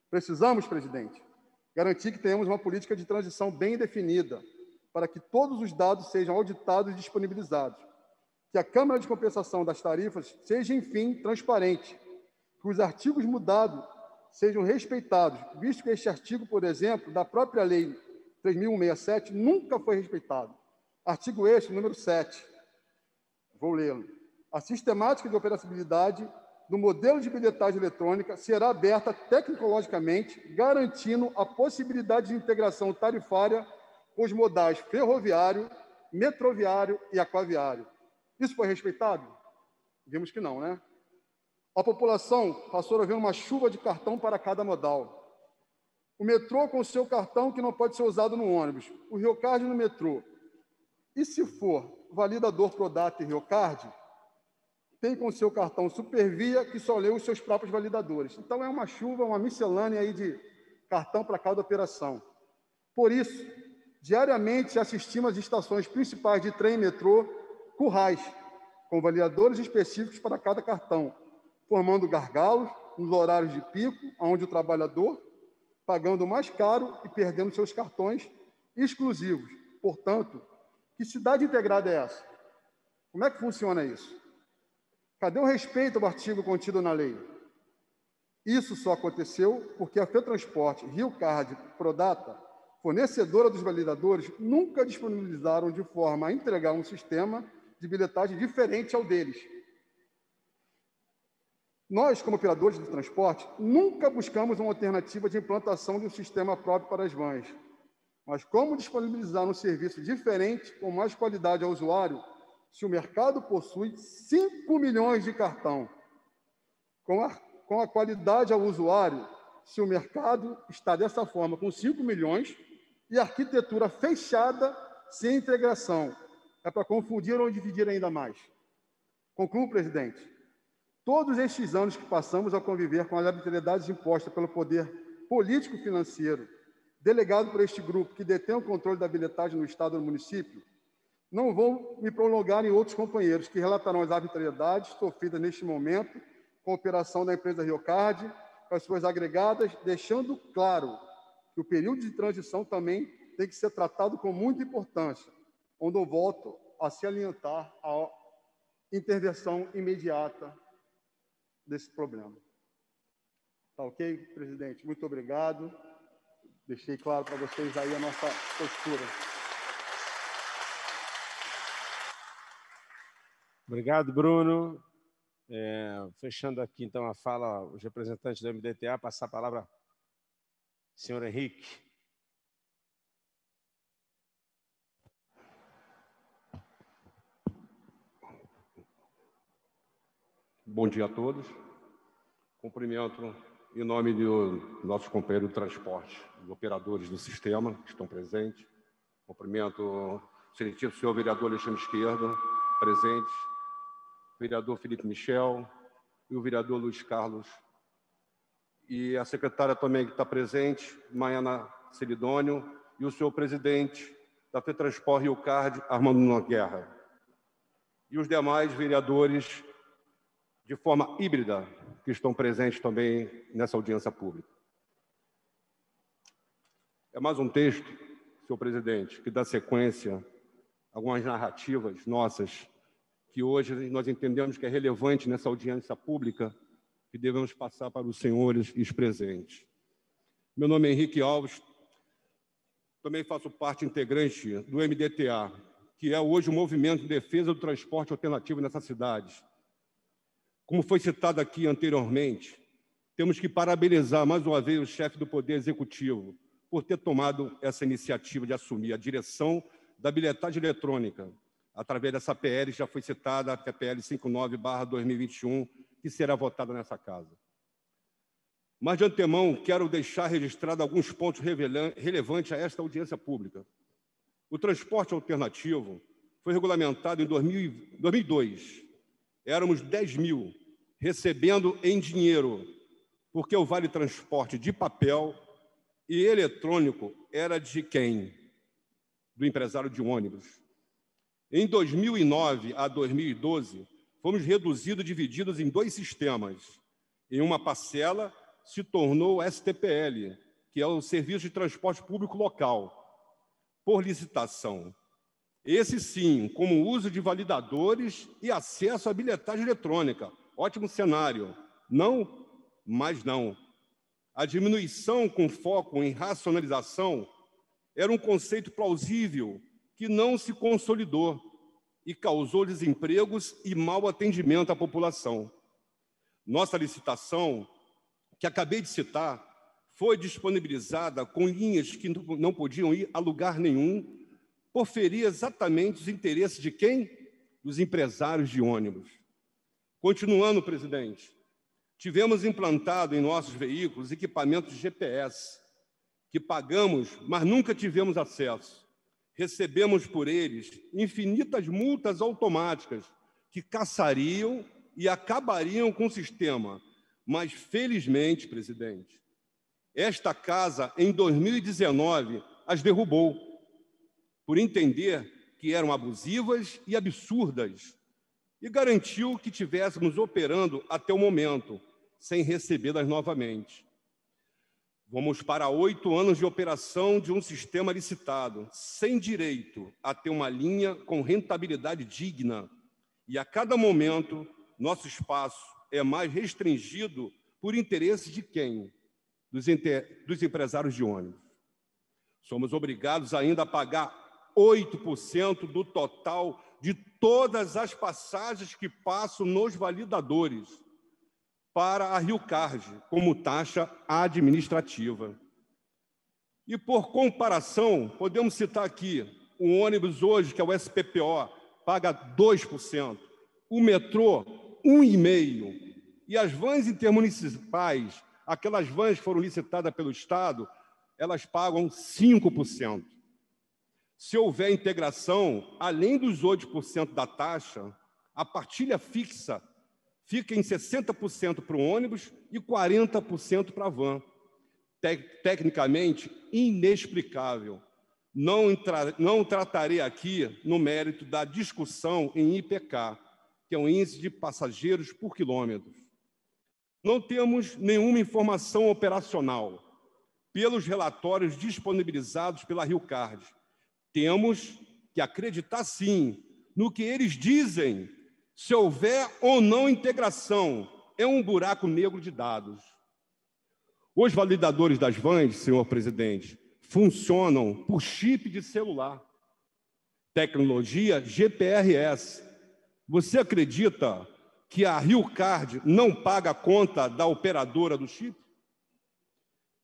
Precisamos, presidente, garantir que tenhamos uma política de transição bem definida, para que todos os dados sejam auditados e disponibilizados, que a Câmara de Compensação das Tarifas seja, enfim, transparente, que os artigos mudados sejam respeitados, visto que este artigo, por exemplo, da própria Lei 3.167, nunca foi respeitado. Artigo este, número 7. Vou lê-lo. A sistemática de operacionalidade do modelo de bilhetagem eletrônica será aberta tecnologicamente, garantindo a possibilidade de integração tarifária com os modais ferroviário, metroviário e aquaviário. Isso foi respeitado? Vimos que não, né? A população passou a ver uma chuva de cartão para cada modal. O metrô com o seu cartão que não pode ser usado no ônibus. O Riocard no metrô. E se for validador Prodata e Riocard, tem com o seu cartão Supervia que só lê os seus próprios validadores. Então é uma chuva, uma miscelânea aí de cartão para cada operação. Por isso, diariamente assistimos às estações principais de trem e metrô currais, com validadores específicos para cada cartão, formando gargalos nos horários de pico, onde o trabalhador, pagando mais caro e perdendo seus cartões exclusivos. Portanto, que cidade integrada é essa? Como é que funciona isso? Cadê o respeito ao artigo contido na lei? Isso só aconteceu porque a FETransporte, Riocard, Prodata, fornecedora dos validadores, nunca disponibilizaram de forma a entregar um sistema de bilhetagem diferente ao deles. Nós, como operadores de transporte, nunca buscamos uma alternativa de implantação de um sistema próprio para as vans. Mas como disponibilizar um serviço diferente, com mais qualidade ao usuário, se o mercado possui 5 milhões de cartão? Com a qualidade ao usuário, se o mercado está dessa forma, com 5 milhões, e arquitetura fechada, sem integração. É para confundir ou dividir ainda mais. Concluo, presidente. Todos estes anos que passamos a conviver com as arbitrariedades impostas pelo poder político-financeiro, delegado por este grupo que detém o controle da bilhetagem no Estado e no município, não vou me prolongar em outros companheiros que relatarão as arbitrariedades sofridas neste momento com a operação da empresa Riocard, com as suas agregadas, deixando claro que o período de transição também tem que ser tratado com muita importância, onde eu volto a se alientar à intervenção imediata desse problema. Tá ok, presidente? Muito obrigado. Deixei claro para vocês aí a nossa postura. Obrigado, Bruno. Fechando aqui, então, a fala, os representantes do MDTA, passar a palavra ao senhor Henrique. Bom dia a todos. Cumprimento em nome do nossos companheiros do transporte, dos operadores do sistema que estão presentes. Cumprimento o excelentíssimo senhor vereador Alexandre Esquerdo, presente, o vereador Felipe Michel e o vereador Luiz Carlos. E a secretária também que está presente, Maiana Celidônio, e o senhor presidente da FETransport Riocard, Armando Nogueira. E os demais vereadores de forma híbrida, que estão presentes também nessa audiência pública. É mais um texto, senhor presidente, que dá sequência a algumas narrativas nossas, que hoje nós entendemos que é relevante nessa audiência pública, que devemos passar para os senhores e os presentes. Meu nome é Henrique Alves, também faço parte integrante do MDTA, que é hoje o movimento de defesa do transporte alternativo nessa cidade. Como foi citado aqui anteriormente, temos que parabenizar mais uma vez o chefe do Poder Executivo por ter tomado essa iniciativa de assumir a direção da bilhetagem eletrônica, através dessa PL que já foi citada, a PL 59/2021, que será votada nessa casa. Mas, de antemão, quero deixar registrado alguns pontos relevantes a esta audiência pública. O transporte alternativo foi regulamentado em 2002. Éramos 10 mil, recebendo em dinheiro, porque o Vale Transporte de papel e eletrônico era de quem? Do empresário de ônibus. Em 2009 a 2012, fomos reduzidos, divididos em dois sistemas. Em uma parcela, se tornou o STPL, que é o Serviço de Transporte Público Local, por licitação. Esse sim, como uso de validadores e acesso à bilhetagem eletrônica. Ótimo cenário. Não, mas não. A diminuição com foco em racionalização era um conceito plausível que não se consolidou e causou desempregos e mau atendimento à população. Nossa licitação, que acabei de citar, foi disponibilizada com linhas que não podiam ir a lugar nenhum, por ferir exatamente os interesses de quem? Dos empresários de ônibus. Continuando, presidente, tivemos implantado em nossos veículos equipamentos de GPS, que pagamos, mas nunca tivemos acesso. Recebemos por eles infinitas multas automáticas que caçariam e acabariam com o sistema. Mas, felizmente, presidente, esta casa, em 2019, as derrubou, por entender que eram abusivas e absurdas, e garantiu que tivéssemos operando até o momento, sem recebê-las novamente. Vamos para 8 anos de operação de um sistema licitado, sem direito a ter uma linha com rentabilidade digna, e a cada momento nosso espaço é mais restringido por interesses de quem? Dos empresários de ônibus. Somos obrigados ainda a pagar 8% do total de todas as passagens que passam nos validadores para a Riocard, como taxa administrativa. E, por comparação, podemos citar aqui, o ônibus hoje, que é o SPPO, paga 2%, o metrô, 1,5%, e as vans intermunicipais, aquelas vans que foram licitadas pelo Estado, elas pagam 5%. Se houver integração, além dos 8% da taxa, a partilha fixa fica em 60% para o ônibus e 40% para a van. Tecnicamente, inexplicável. Não tratarei aqui no mérito da discussão em IPK, que é o Índice de Passageiros por Quilômetro. Não temos nenhuma informação operacional pelos relatórios disponibilizados pela RioCard. Temos que acreditar, sim, no que eles dizem. Se houver ou não integração, é um buraco negro de dados. Os validadores das vans, senhor presidente, funcionam por chip de celular, tecnologia GPRS. Você acredita que a RioCard não paga a conta da operadora do chip?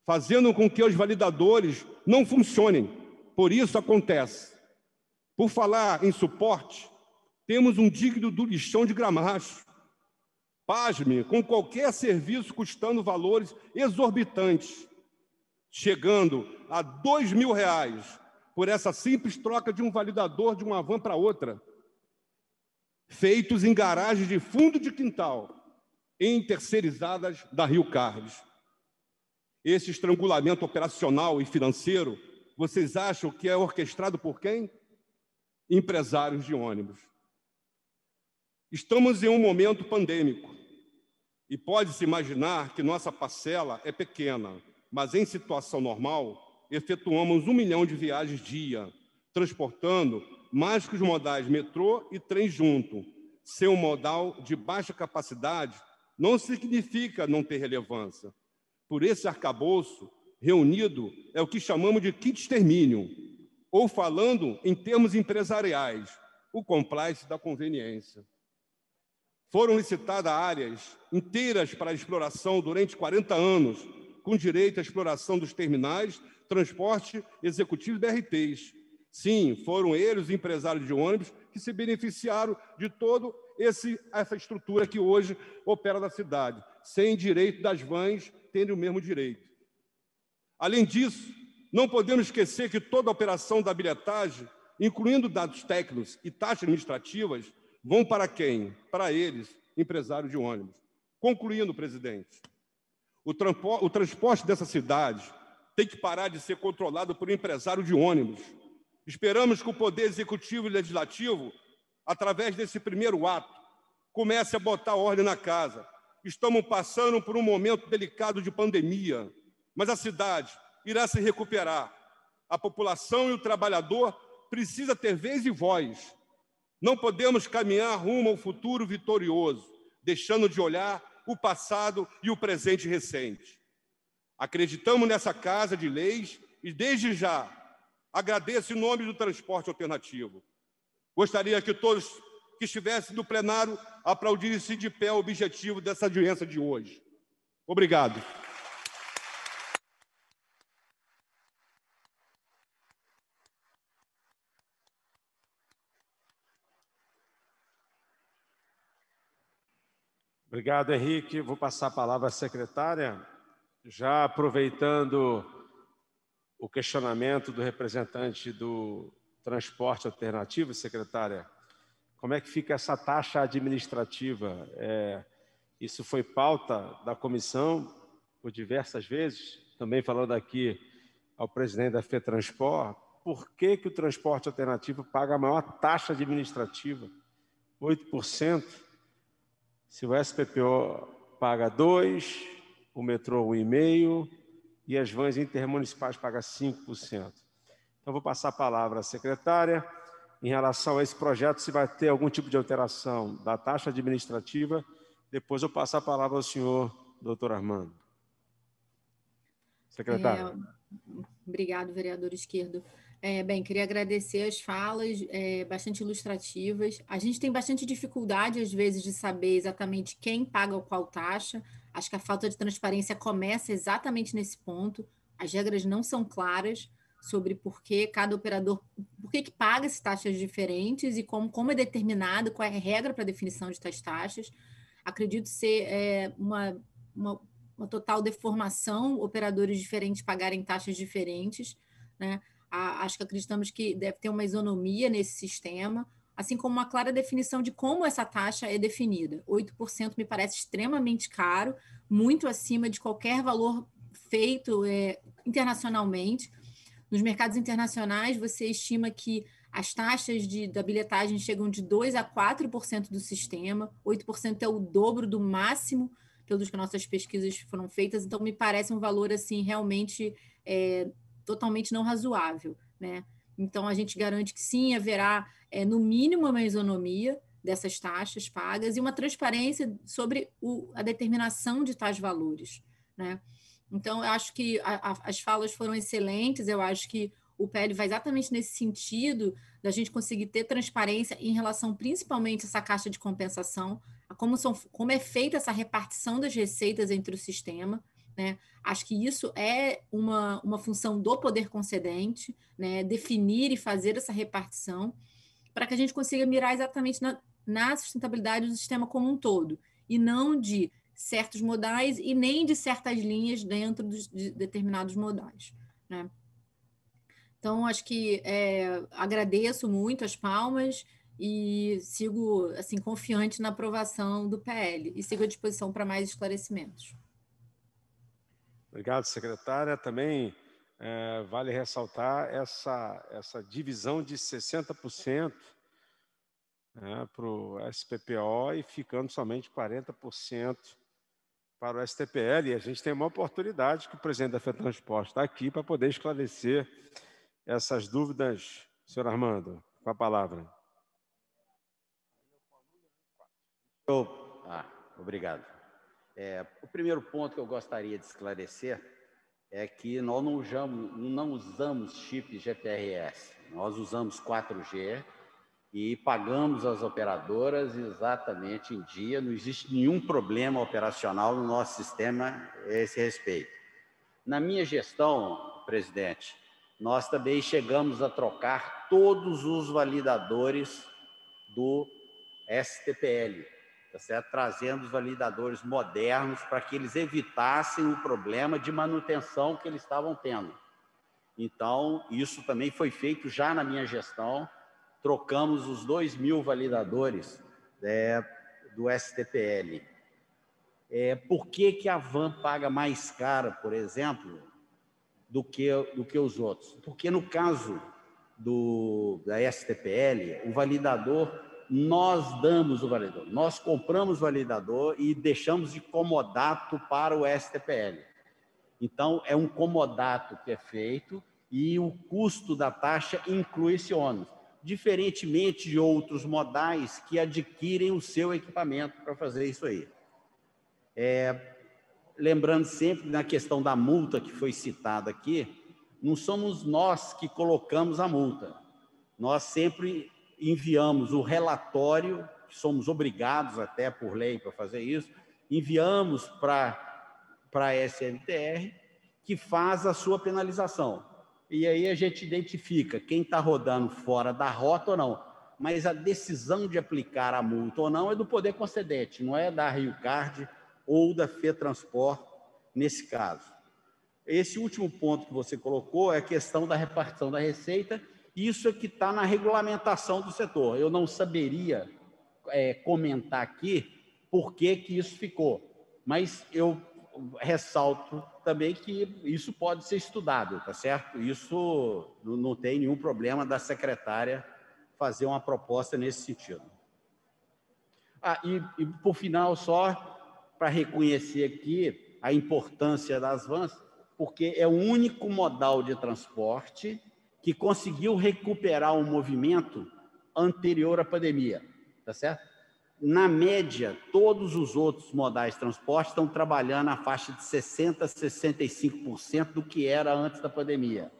Fazendo com que os validadores não funcionem. Por isso acontece. Por falar em suporte, temos um digno do lixão de Gramacho. Pasme, com qualquer serviço custando valores exorbitantes, chegando a R$2.000 por essa simples troca de um validador de uma van para outra, feitos em garagens de fundo de quintal, em terceirizadas da RioCard. Esse estrangulamento operacional e financeiro, vocês acham que é orquestrado por quem? Empresários de ônibus. Estamos em um momento pandêmico e pode-se imaginar que nossa parcela é pequena, mas em situação normal, efetuamos 1 milhão de viagens dia, transportando mais que os modais metrô e trem junto. Ser um modal de baixa capacidade não significa não ter relevância. Por esse arcabouço reunido é o que chamamos de kit extermínio, ou falando em termos empresariais, o compliance da conveniência. Foram licitadas áreas inteiras para a exploração durante 40 anos, com direito à exploração dos terminais, transporte executivo e BRTs. Sim, foram eles, os empresários de ônibus, que se beneficiaram de toda essa estrutura que hoje opera na cidade, sem direito das vans terem o mesmo direito. Além disso, não podemos esquecer que toda a operação da bilhetagem, incluindo dados técnicos e taxas administrativas, vão para quem? Para eles, empresários de ônibus. Concluindo, presidente, o transporte dessa cidade tem que parar de ser controlado por empresário de ônibus. Esperamos que o Poder Executivo e Legislativo, através desse primeiro ato, comece a botar ordem na casa. Estamos passando por um momento delicado de pandemia, mas a cidade irá se recuperar. A população e o trabalhador precisam ter vez e voz. Não podemos caminhar rumo ao futuro vitorioso, deixando de olhar o passado e o presente recente. Acreditamos nessa Casa de Leis e, desde já, agradeço em nome do transporte alternativo. Gostaria que todos que estivessem no plenário aplaudissem de pé o objetivo dessa audiência de hoje. Obrigado. Obrigado, Henrique. Vou passar a palavra à secretária, já aproveitando o questionamento do representante do transporte alternativo, secretária. Como é que fica essa taxa administrativa? Isso foi pauta da comissão por diversas vezes, também falando aqui ao presidente da FETransport. Por que o transporte alternativo paga a maior taxa administrativa, 8%? Se o SPPO paga 2%, o metrô 1,5% e as vans intermunicipais pagam 5%. Então, vou passar a palavra à secretária. Em relação a esse projeto, se vai ter algum tipo de alteração da taxa administrativa, depois eu passo a palavra ao senhor, doutor Armando. Secretária. Obrigado, vereador Esquerdo. Bem, queria agradecer as falas, bastante ilustrativas. A gente tem bastante dificuldade, às vezes, de saber exatamente quem paga qual taxa. Acho que a falta de transparência começa exatamente nesse ponto. As regras não são claras sobre por que cada operador, por que paga essas taxas diferentes e como é determinado, qual é a regra para a definição de tais taxas. Acredito ser uma total deformação, operadores diferentes pagarem taxas diferentes, né? Acho que acreditamos que deve ter uma isonomia nesse sistema. assim como uma clara definição de como essa taxa é definida. 8% me parece extremamente caro, muito acima de qualquer valor feito internacionalmente. Nos mercados internacionais, você estima que as taxas da bilhetagem chegam de 2% a 4% do sistema, 8% é o dobro do máximo, pelas que nossas pesquisas foram feitas, então me parece um valor assim realmente totalmente não razoável, né? Então a gente garante que sim, haverá no mínimo uma isonomia dessas taxas pagas e uma transparência sobre a determinação de tais valores, né? Então eu acho que as falas foram excelentes, eu acho que o PL vai exatamente nesse sentido da gente conseguir ter transparência em relação principalmente a essa caixa de compensação, a como é feita essa repartição das receitas entre o sistema, né? Acho que isso é uma função do poder concedente, né? Definir e fazer essa repartição para que a gente consiga mirar exatamente na sustentabilidade do sistema como um todo, e não de certos modais e nem de certas linhas dentro de determinados modais, né? Então, acho que agradeço muito as palmas e sigo assim, confiante na aprovação do PL e sigo à disposição para mais esclarecimentos. Obrigado, secretária. Também vale ressaltar essa divisão de 60% para o SPPO e ficando somente 40% para o STPL. E a gente tem uma oportunidade que o presidente da FETransporte está aqui para poder esclarecer essas dúvidas. Senhor Armando, com a palavra. Obrigado. O primeiro ponto que eu gostaria de esclarecer é que nós não usamos chip GPRS, nós usamos 4G e pagamos as operadoras exatamente em dia, não existe nenhum problema operacional no nosso sistema a esse respeito. Na minha gestão, presidente, nós também chegamos a trocar todos os validadores do STPL, tá certo? Trazendo os validadores modernos para que eles evitassem o problema de manutenção que eles estavam tendo. Então, isso também foi feito já na minha gestão, trocamos os 2.000 validadores do STPL. Por que a van paga mais cara, por exemplo, do que os outros? Porque no caso da STPL, o validador, nós damos o validador, nós compramos o validador e deixamos de comodato para o STPL. Então, é um comodato que é feito e o custo da taxa inclui esse ônus, diferentemente de outros modais que adquirem o seu equipamento para fazer isso aí. Lembrando sempre na questão da multa que foi citada aqui, não somos nós que colocamos a multa. Nós sempre enviamos o relatório, somos obrigados até por lei para fazer isso, enviamos para a SMTR, que faz a sua penalização. E aí a gente identifica quem está rodando fora da rota ou não. Mas a decisão de aplicar a multa ou não é do poder concedente, não é da Rio Card ou da FETransport, nesse caso. Esse último ponto que você colocou é a questão da repartição da receita. Isso é que está na regulamentação do setor. Eu não saberia comentar aqui por que isso ficou, mas eu ressalto também que isso pode ser estudado, tá certo? Isso não tem nenhum problema da secretária fazer uma proposta nesse sentido. E por final, só para reconhecer aqui a importância das vans, porque é o único modal de transporte que conseguiu recuperar um movimento anterior à pandemia, tá certo? Na média, todos os outros modais de transporte estão trabalhando na faixa de 60% a 65% do que era antes da pandemia.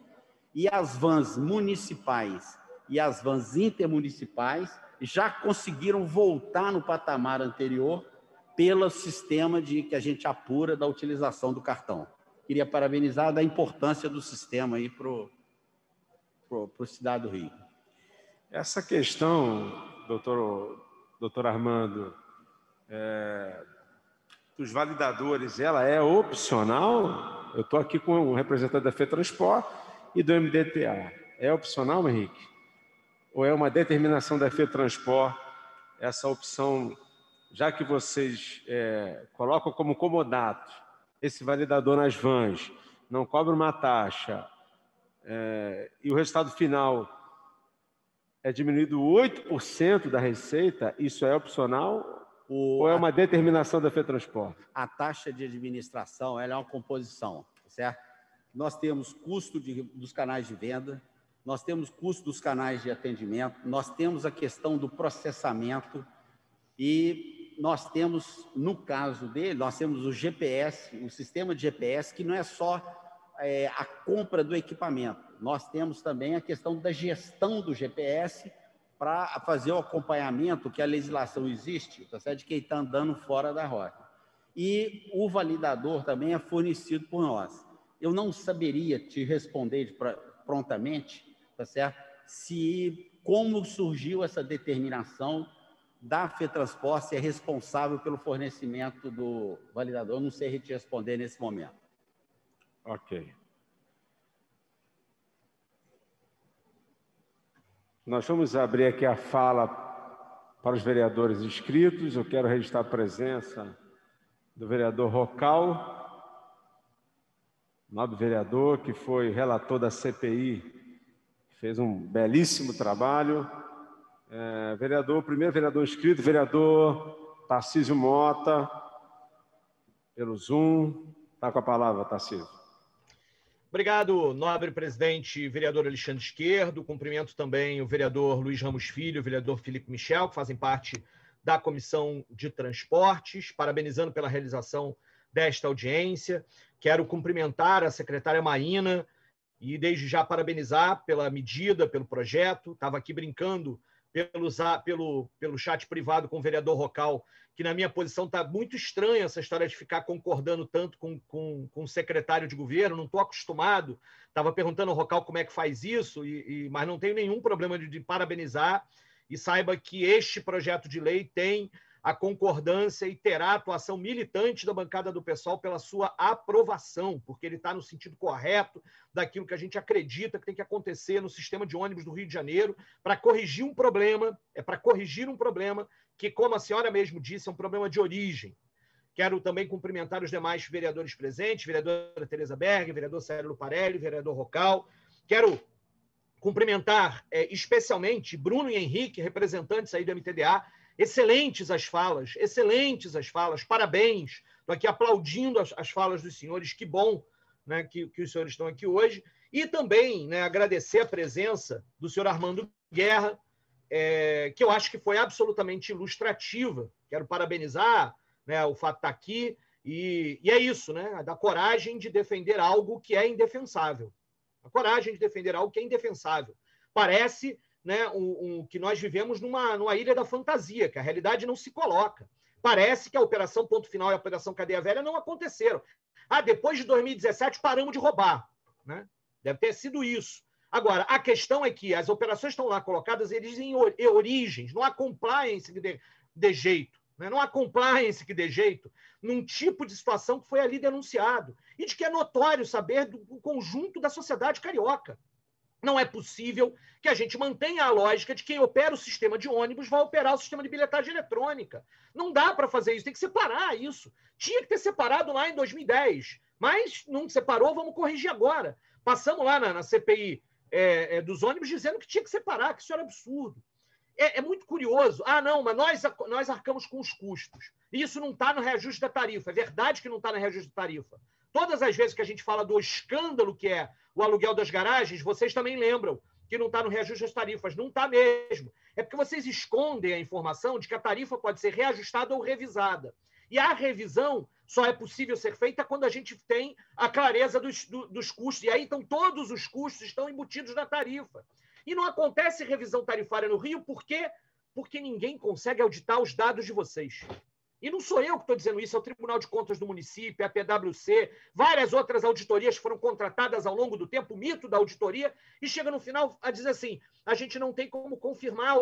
E as vans municipais e as vans intermunicipais já conseguiram voltar no patamar anterior pelo sistema que a gente apura da utilização do cartão. Queria parabenizar da importância do sistema aí para o cidade do Rio. Essa questão, doutor Armando, dos validadores, ela é opcional? Eu estou aqui com o representante da FETransport e do MDTA. É opcional, Henrique? ou é uma determinação da FETransport essa opção, já que vocês colocam como comodato esse validador nas vans, não cobra uma taxa, e o resultado final é diminuído 8% da receita, isso é opcional ou é uma determinação da FETransport? A taxa de administração ela é uma composição, certo? Nós temos custo dos canais de venda, nós temos custo dos canais de atendimento, nós temos a questão do processamento e nós temos, no caso dele, nós temos o GPS, o sistema de GPS, que não é só a compra do equipamento. Nós temos também a questão da gestão do GPS para fazer o acompanhamento que a legislação existe, tá certo? De quem está andando fora da rota. E o validador também é fornecido por nós. Eu não saberia te responder prontamente, tá certo? Como surgiu essa determinação da FETransport ser responsável pelo fornecimento do validador. Eu não sei te responder nesse momento. Ok. Nós vamos abrir aqui a fala para os vereadores inscritos. Eu quero registrar a presença do vereador Rocal, nobre vereador, que foi relator da CPI, fez um belíssimo trabalho. Primeiro vereador inscrito, vereador Tarcísio Mota, pelo Zoom. Está com a palavra, Tarcísio. Obrigado, nobre presidente, vereador Alexandre Esquerdo. Cumprimento também o vereador Luiz Ramos Filho, o vereador Felipe Michel, que fazem parte da Comissão de Transportes, parabenizando pela realização desta audiência. Quero cumprimentar a secretária Maína e, desde já, parabenizar pela medida, pelo projeto. Estava aqui brincando pelo chat privado com o vereador Rocal, que na minha posição está muito estranha essa história de ficar concordando tanto com o secretário de governo, não estou acostumado. Estava perguntando ao Rocal como é que faz isso, mas não tenho nenhum problema de parabenizar, e saiba que este projeto de lei tem a concordância e terá a atuação militante da bancada do PSOL pela sua aprovação, porque ele está no sentido correto daquilo que a gente acredita que tem que acontecer no sistema de ônibus do Rio de Janeiro para corrigir um problema, que, como a senhora mesmo disse, é um problema de origem. Quero também cumprimentar os demais vereadores presentes, vereadora Tereza Berg, vereador Célio Luparelli, vereador Rocal. Quero cumprimentar especialmente Bruno e Henrique, representantes aí do MTDA. Excelentes as falas, parabéns. Estou aqui aplaudindo as falas dos senhores, que bom, né, que os senhores estão aqui hoje. E também, né, agradecer a presença do senhor Armando Guerra, que eu acho que foi absolutamente ilustrativa. Quero parabenizar, né, o fato de estar aqui, e é isso, né, da coragem de defender algo que é indefensável. A coragem de defender algo que é indefensável. Parece, né, que nós vivemos numa ilha da fantasia, que a realidade não se coloca. Parece que a Operação Ponto Final e a Operação Cadeia Velha não aconteceram. Depois de 2017 paramos de roubar, né? Deve ter sido isso. Agora, a questão é que as operações estão lá colocadas, eles em origens, não há compliance que dê jeito, né? Não há compliance que dê jeito num tipo de situação que foi ali denunciado e de que é notório saber do conjunto da sociedade carioca. Não é possível que a gente mantenha a lógica de quem opera o sistema de ônibus vai operar o sistema de bilhetagem eletrônica. Não dá para fazer isso, tem que separar isso. Tinha que ter separado lá em 2010, mas não separou, vamos corrigir agora. Passamos lá na CPI dos ônibus dizendo que tinha que separar, que isso era absurdo. É muito curioso. Não, mas nós arcamos com os custos. Isso não está no reajuste da tarifa. É verdade que não está no reajuste da tarifa. Todas as vezes que a gente fala do escândalo que é o aluguel das garagens, vocês também lembram que não está no reajuste das tarifas. Não está mesmo. É porque vocês escondem a informação de que a tarifa pode ser reajustada ou revisada. E a revisão só é possível ser feita quando a gente tem a clareza dos custos. E aí, então, todos os custos estão embutidos na tarifa. E não acontece revisão tarifária no Rio, por quê? Porque ninguém consegue auditar os dados de vocês. E não sou eu que estou dizendo isso, é o Tribunal de Contas do município, a PwC, várias outras auditorias foram contratadas ao longo do tempo, o mito da auditoria, e chega no final a dizer assim, a gente não tem como confirmar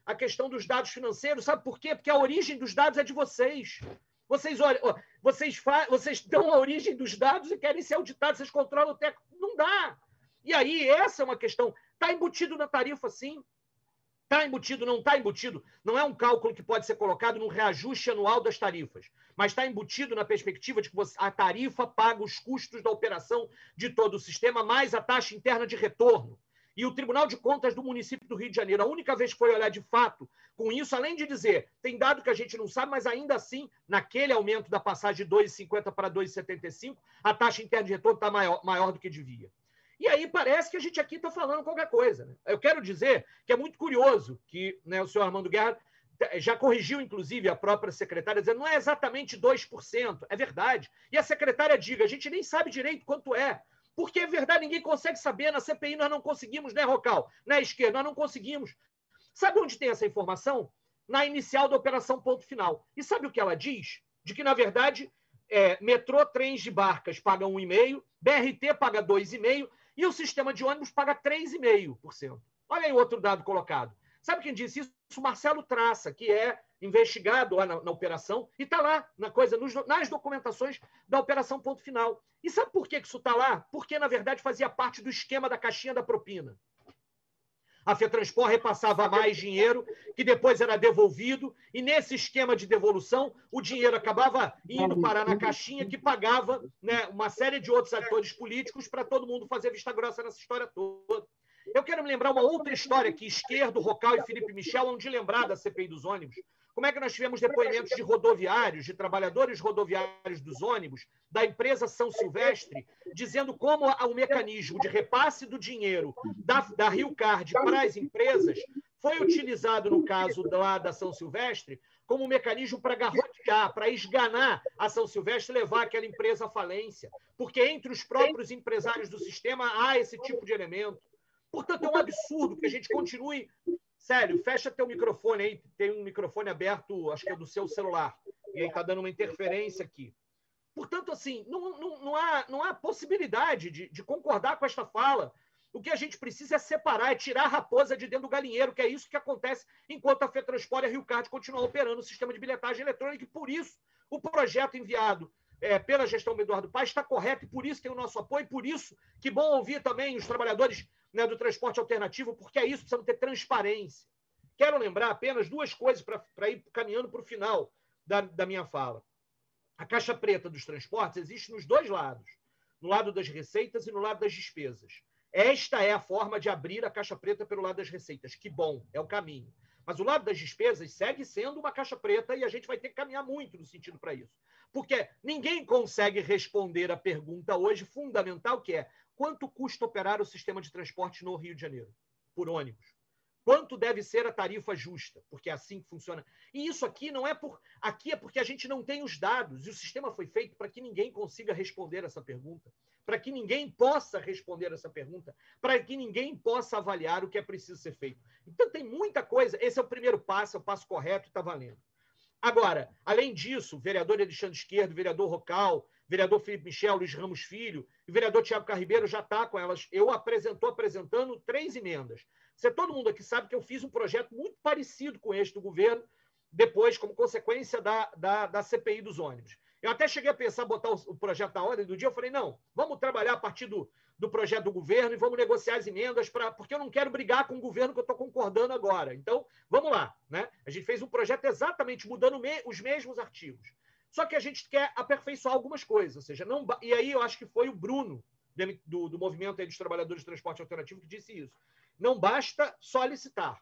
a questão dos dados financeiros, sabe por quê? Porque a origem dos dados é de vocês. Vocês dão a origem dos dados e querem ser auditados, vocês controlam o técnico. Não dá. E aí, essa é uma questão. Está embutido na tarifa, sim. Está embutido, não está embutido? Não é um cálculo que pode ser colocado num reajuste anual das tarifas, mas está embutido na perspectiva de que a tarifa paga os custos da operação de todo o sistema, mais a taxa interna de retorno. E o Tribunal de Contas do município do Rio de Janeiro, a única vez que foi olhar de fato com isso, além de dizer, tem dado que a gente não sabe, mas ainda assim, naquele aumento da passagem de 2,50 para 2,75, a taxa interna de retorno está maior do que devia. E aí parece que a gente aqui está falando qualquer coisa. Né? Eu quero dizer que é muito curioso que, né, o senhor Armando Guerra já corrigiu, inclusive, a própria secretária, dizendo que não é exatamente 2%, é verdade. E a secretária diga, a gente nem sabe direito quanto é, porque é verdade, ninguém consegue saber. Na CPI nós não conseguimos, né, Rocal? Na esquerda, nós não conseguimos. Sabe onde tem essa informação? Na inicial da operação ponto final. E sabe o que ela diz? De que, na verdade, metrô, trens de barcas pagam 1,5%, BRT paga 2,5%, e o sistema de ônibus paga 3,5%. Olha aí o outro dado colocado. Sabe quem disse isso? O Marcelo Traça, que é investigado lá na operação, e está lá nas documentações da operação ponto final. E sabe por que isso está lá? Porque, na verdade, fazia parte do esquema da caixinha da propina. A FETranspor repassava mais dinheiro, que depois era devolvido, e nesse esquema de devolução, o dinheiro acabava indo parar na caixinha que pagava, né, uma série de outros atores políticos para todo mundo fazer vista grossa nessa história toda. Eu quero me lembrar uma outra história que Esquerdo, Rocal e Felipe Michel hão de lembrar da CPI dos ônibus. Como é que nós tivemos depoimentos de rodoviários, de trabalhadores rodoviários dos ônibus, da empresa São Silvestre, dizendo como o mecanismo de repasse do dinheiro da Rio Card para as empresas foi utilizado, no caso lá da São Silvestre, como um mecanismo para garrotear, para esganar a São Silvestre e levar aquela empresa à falência. Porque entre os próprios empresários do sistema há esse tipo de elemento. Portanto, é um absurdo que a gente continue... Sério, fecha teu microfone aí, tem um microfone aberto, acho que é do seu celular, e aí está dando uma interferência aqui. Portanto, assim, não há possibilidade de concordar com esta fala. O que a gente precisa é separar, é tirar a raposa de dentro do galinheiro, que é isso que acontece enquanto a FETranspor e a Rio Card continuam operando o sistema de bilhetagem eletrônica, e por isso o projeto enviado pela gestão do Eduardo Paes está correto, e por isso tem o nosso apoio, e por isso que bom ouvir também os trabalhadores, né, do transporte alternativo, porque é isso, precisamos ter transparência. Quero lembrar apenas duas coisas para ir caminhando para o final da minha fala. A caixa preta dos transportes existe nos dois lados, no lado das receitas e no lado das despesas. Esta é a forma de abrir a caixa preta pelo lado das receitas. Que bom, é o caminho. Mas o lado das despesas segue sendo uma caixa preta e a gente vai ter que caminhar muito no sentido para isso. Porque ninguém consegue responder a pergunta hoje fundamental, que é: quanto custa operar o sistema de transporte no Rio de Janeiro, por ônibus? Quanto deve ser a tarifa justa? Porque é assim que funciona. E isso aqui não é por... Aqui é porque a gente não tem os dados. E o sistema foi feito para que ninguém consiga responder essa pergunta. Para que ninguém possa responder essa pergunta. Para que ninguém possa avaliar o que é preciso ser feito. Então tem muita coisa. Esse é o primeiro passo, é o passo correto e está valendo. Agora, além disso, o vereador Alexandre Esquerdo, o vereador Rocal, vereador Felipe Michel, Luiz Ramos Filho, e o vereador Tiago Carribeiro já está com elas. Eu estou apresentando 3 emendas. Todo mundo aqui sabe que eu fiz um projeto muito parecido com este do governo, depois, como consequência da CPI dos ônibus. Eu até cheguei a pensar em botar o projeto na ordem do dia, eu falei, não, vamos trabalhar a partir do projeto do governo e vamos negociar as emendas, porque eu não quero brigar com o governo que eu estou concordando agora. Então, vamos lá. Né? A gente fez um projeto exatamente mudando os mesmos artigos. Só que a gente quer aperfeiçoar algumas coisas. Ou seja, não, e aí eu acho que foi o Bruno, do Movimento aí dos Trabalhadores de Transporte Alternativo, que disse isso. Não basta só licitar.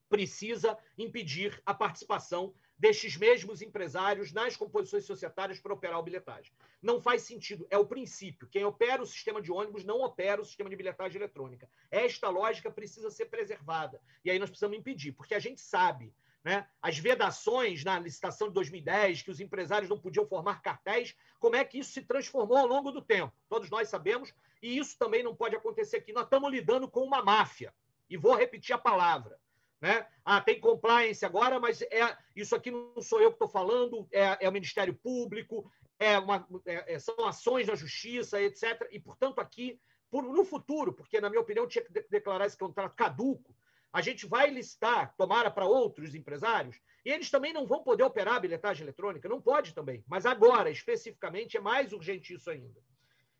Precisa impedir a participação destes mesmos empresários nas composições societárias para operar a bilhetagem. Não faz sentido. É o princípio. Quem opera o sistema de ônibus não opera o sistema de bilhetagem eletrônica. Esta lógica precisa ser preservada. E aí nós precisamos impedir, porque a gente sabe, né, as vedações na licitação de 2010, que os empresários não podiam formar cartéis, como é que isso se transformou ao longo do tempo. Todos nós sabemos, e isso também não pode acontecer aqui. Nós estamos lidando com uma máfia. E vou repetir a palavra. Né? Tem compliance agora, mas isso aqui não sou eu que estou falando, é o Ministério Público, são ações da Justiça, etc. E, portanto, aqui, no futuro, porque, na minha opinião, tinha que declarar esse contrato caduco, a gente vai licitar, tomara para outros empresários, e eles também não vão poder operar a bilhetagem eletrônica, não pode também. Mas agora, especificamente, é mais urgente isso ainda.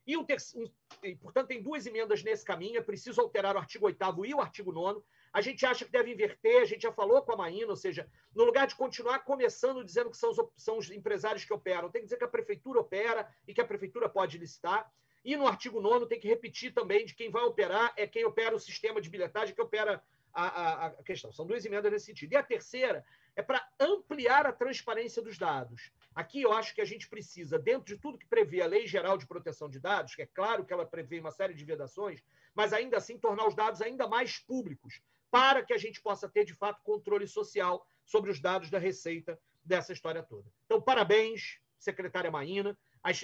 E, portanto, tem duas emendas nesse caminho. É preciso alterar o artigo 8º e o artigo 9º. A gente acha que deve inverter, a gente já falou com a Maína, ou seja, no lugar de continuar começando dizendo que são os empresários que operam, tem que dizer que a prefeitura opera e que a prefeitura pode licitar. E no artigo 9º tem que repetir também de quem vai operar é quem opera o sistema de bilhetagem, que opera a questão. São duas emendas nesse sentido. E a terceira é para ampliar a transparência dos dados. Aqui eu acho que a gente precisa, dentro de tudo que prevê a Lei Geral de Proteção de Dados, que é claro que ela prevê uma série de vedações, mas ainda assim tornar os dados ainda mais públicos, para que a gente possa ter, de fato, controle social sobre os dados da Receita dessa história toda. Então, parabéns, secretária Maína.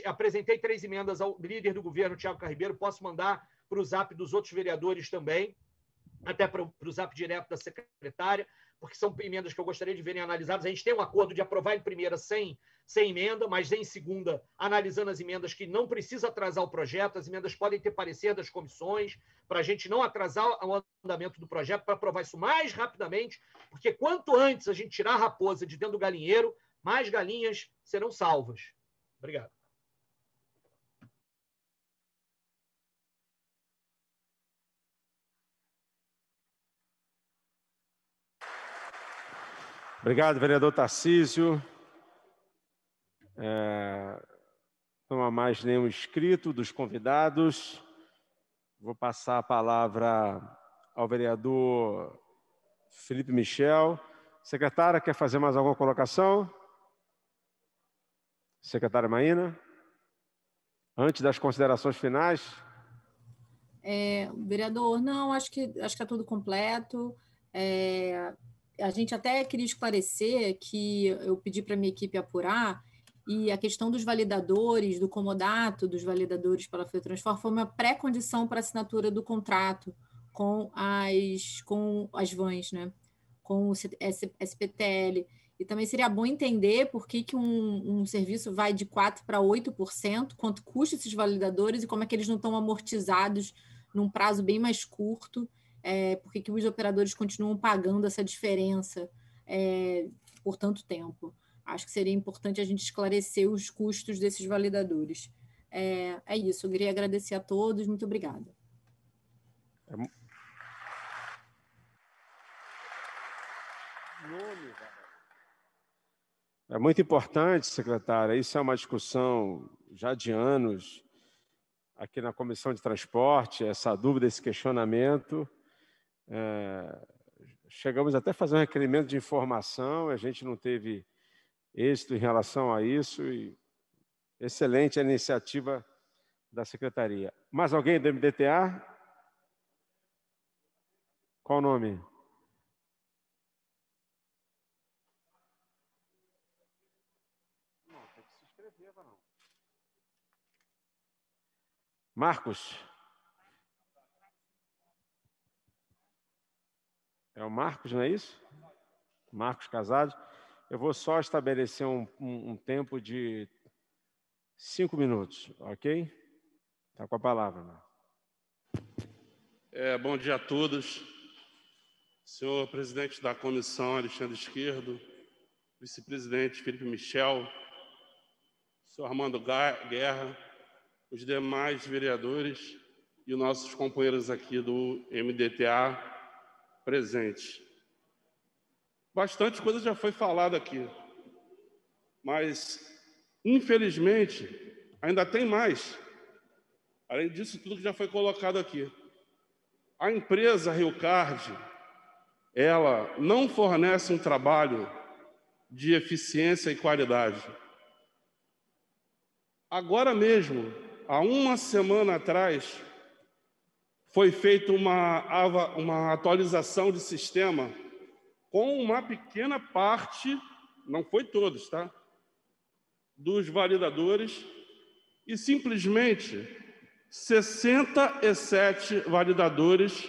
Apresentei 3 emendas ao líder do governo, Thiago Carribeiro. Posso mandar para o zap dos outros vereadores também, até para o zap direto da secretária, porque são emendas que eu gostaria de verem analisadas. A gente tem um acordo de aprovar em primeira sem emenda, mas em segunda, analisando as emendas que não precisa atrasar o projeto, as emendas podem ter parecer das comissões, para a gente não atrasar o andamento do projeto, para aprovar isso mais rapidamente, porque quanto antes a gente tirar a raposa de dentro do galinheiro, mais galinhas serão salvas. Obrigado. Obrigado, vereador Tarcísio. Não há mais nenhum inscrito dos convidados. Vou passar a palavra ao vereador Felipe Michel. Secretária, quer fazer mais alguma colocação? Secretária Maína? Antes das considerações finais? Vereador, não, acho que está tudo completo. A gente até queria esclarecer que eu pedi para a minha equipe apurar, e a questão dos validadores, do comodato dos validadores pela FETransfor foi uma pré-condição para a assinatura do contrato com as vans, né? Com o SPTL. E também seria bom entender por que um serviço vai de 4% para 8%, quanto custa esses validadores e como é que eles não estão amortizados num prazo bem mais curto, por que os operadores continuam pagando essa diferença por tanto tempo. Acho que seria importante a gente esclarecer os custos desses validadores. É isso, eu queria agradecer a todos, muito obrigada. É muito importante, secretária, isso é uma discussão já de anos aqui na Comissão de Transporte, essa dúvida, esse questionamento. Chegamos até a fazer um requerimento de informação, a gente não teve êxito em relação a isso, e excelente a iniciativa da Secretaria. Mais alguém do MDTA? Qual o nome? Não, tem que se inscrever, não. Marcos? É o Marcos, não é isso? Marcos Casado. Eu vou só estabelecer um tempo de 5 minutos, ok? Está com a palavra, né? Bom dia a todos. Senhor presidente da comissão, Alexandre Esquerdo, vice-presidente Felipe Michel, senhor Armando Guerra, os demais vereadores e os nossos companheiros aqui do MDTA presentes. Bastante coisa já foi falada aqui, mas, infelizmente, ainda tem mais. Além disso, tudo que já foi colocado aqui. A empresa Riocard, ela não fornece um trabalho de eficiência e qualidade. Agora mesmo, há uma semana atrás, foi feita uma atualização de sistema com uma pequena parte, não foi todos, tá? Dos validadores, e simplesmente 67 validadores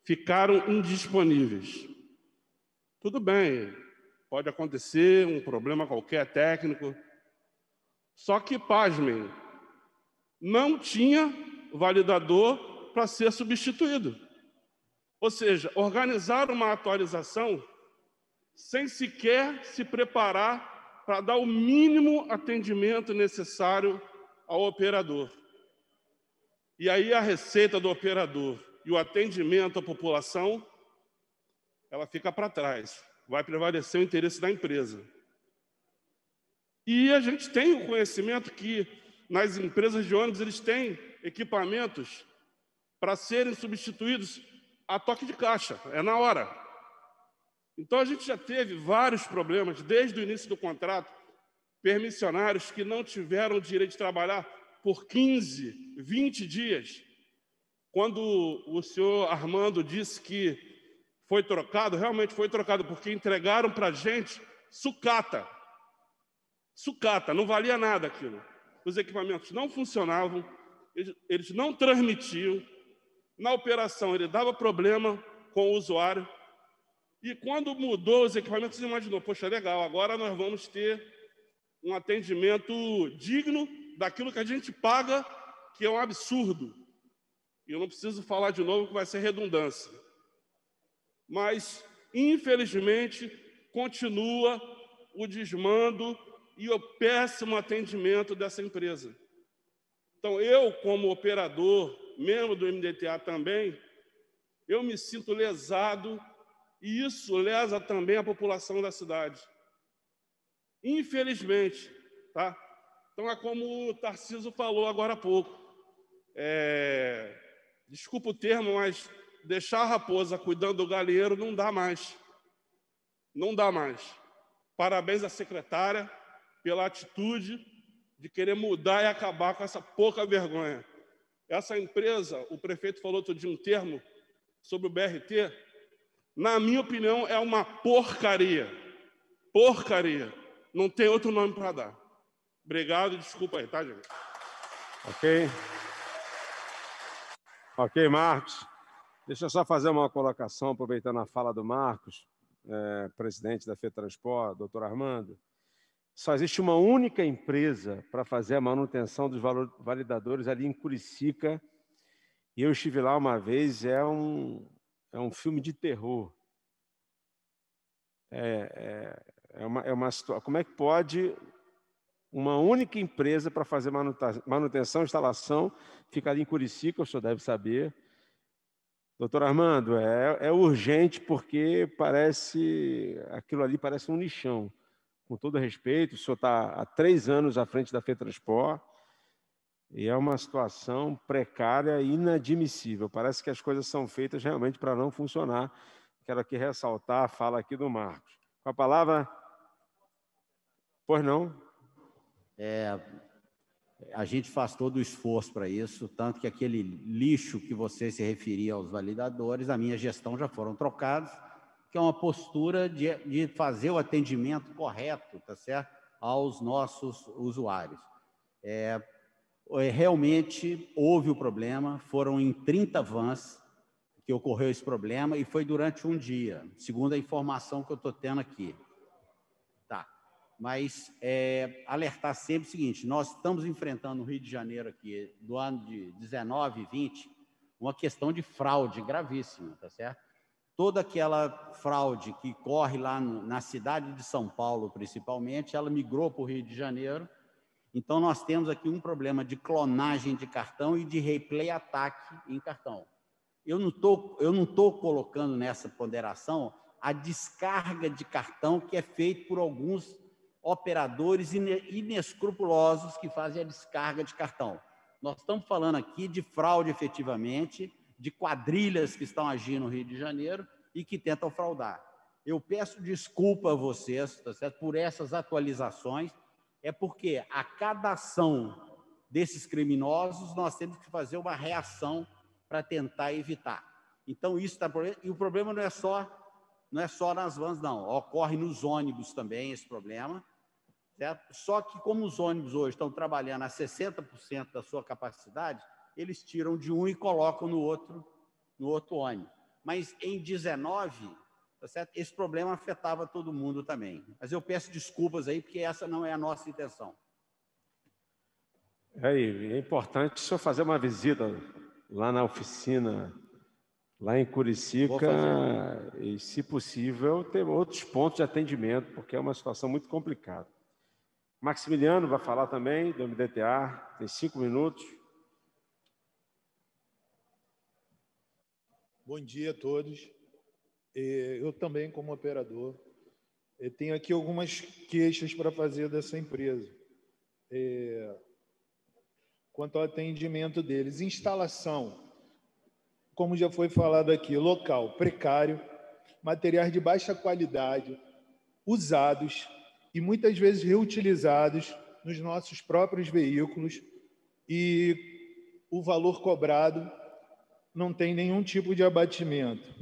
ficaram indisponíveis. Tudo bem, pode acontecer um problema qualquer técnico, só que, pasmem, não tinha validador para ser substituído. Ou seja, organizar uma atualização sem sequer se preparar para dar o mínimo atendimento necessário ao operador. E aí a receita do operador e o atendimento à população, ela fica para trás. Vai prevalecer o interesse da empresa. E a gente tem o conhecimento que nas empresas de ônibus eles têm equipamentos para serem substituídos a toque de caixa, é na hora. Então a gente já teve vários problemas desde o início do contrato, permissionários que não tiveram o direito de trabalhar por 15, 20 dias. Quando o senhor Armando disse que foi trocado, realmente foi trocado, porque entregaram para a gente sucata. Sucata, não valia nada aquilo. Os equipamentos não funcionavam, eles não transmitiam. Na operação, ele dava problema com o usuário. E quando mudou os equipamentos, você imaginou, poxa, legal, agora nós vamos ter um atendimento digno daquilo que a gente paga, que é um absurdo. E eu não preciso falar de novo, que vai ser redundância. Mas, infelizmente, continua o desmando e o péssimo atendimento dessa empresa. Então, eu, como operador, membro do MDTA também, eu me sinto lesado e isso lesa também a população da cidade. Infelizmente, tá? Então, é como o Tarcísio falou agora há pouco. Desculpa o termo, mas deixar a raposa cuidando do galinheiro não dá mais. Não dá mais. Parabéns à secretária pela atitude de querer mudar e acabar com essa pouca vergonha. Essa empresa, o prefeito falou outro dia um termo sobre o BRT, na minha opinião, é uma porcaria. Porcaria. Não tem outro nome para dar. Obrigado, desculpa aí, tá, gente? Ok. Ok, Marcos. Deixa eu só fazer uma colocação, aproveitando a fala do Marcos, presidente da FETransport, doutor Armando. Só existe uma única empresa para fazer a manutenção dos validadores ali em Curicica. E eu estive lá uma vez, é um filme de terror. É uma situação. Como é que pode uma única empresa para fazer manutenção, instalação, fica ali em Curicica, o senhor deve saber. Doutor Armando, é urgente porque aquilo ali parece um lixão. Com todo respeito, o senhor está há 3 anos à frente da FETransport e é uma situação precária e inadmissível. Parece que as coisas são feitas realmente para não funcionar. Quero aqui ressaltar a fala aqui do Marcos. Com a palavra... Pois não? A gente faz todo o esforço para isso, tanto que aquele lixo que você se referia aos validadores, a minha gestão já foram trocados, que é uma postura de fazer o atendimento correto, tá certo? Aos nossos usuários. Realmente houve o problema, foram em 30 vans que ocorreu esse problema e foi durante um dia, segundo a informação que eu estou tendo aqui. Tá. Mas alertar sempre o seguinte, nós estamos enfrentando no Rio de Janeiro aqui, do ano de 19 e 20, uma questão de fraude gravíssima, tá certo? Toda aquela fraude que corre lá na cidade de São Paulo, principalmente, ela migrou para o Rio de Janeiro. Então, nós temos aqui um problema de clonagem de cartão e de replay ataque em cartão. Eu não tô colocando nessa ponderação a descarga de cartão que é feita por alguns operadores inescrupulosos que fazem a descarga de cartão. Nós estamos falando aqui de fraude efetivamente, de quadrilhas que estão agindo no Rio de Janeiro e que tentam fraudar. Eu peço desculpa a vocês, tá certo? Por essas atualizações, porque a cada ação desses criminosos nós temos que fazer uma reação para tentar evitar. Então, isso está problema. E o problema não é só nas vans, não. Ocorre nos ônibus também esse problema, certo? Só que como os ônibus hoje estão trabalhando a 60% da sua capacidade, eles tiram de um e colocam no outro ônibus. Mas em 19, tá certo? Esse problema afetava todo mundo também. Mas eu peço desculpas aí, porque essa não é a nossa intenção. É importante o senhor fazer uma visita lá na oficina, lá em Curicica, e, se possível, ter outros pontos de atendimento, porque é uma situação muito complicada. Maximiliano vai falar também, do MDTA, tem 5 minutos. Bom dia a todos. Eu também, como operador, tenho aqui algumas queixas para fazer dessa empresa. Quanto ao atendimento deles. Instalação, como já foi falado aqui, local precário, materiais de baixa qualidade, usados e muitas vezes reutilizados nos nossos próprios veículos, e o valor cobrado não tem nenhum tipo de abatimento.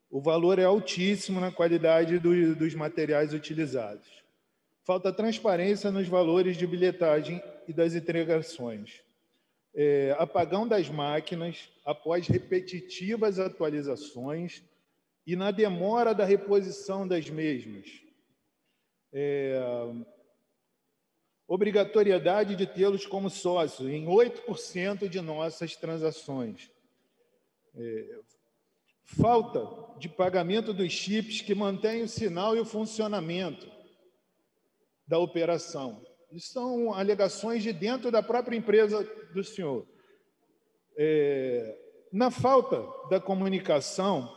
O valor é altíssimo na qualidade dos materiais utilizados. Falta transparência nos valores de bilhetagem e das entregações. Apagão das máquinas após repetitivas atualizações e na demora da reposição das mesmas. Obrigatoriedade de tê-los como sócio em 8% de nossas transações. Falta de pagamento dos chips que mantêm o sinal e o funcionamento da operação. Isso são alegações de dentro da própria empresa do senhor. Na falta da comunicação,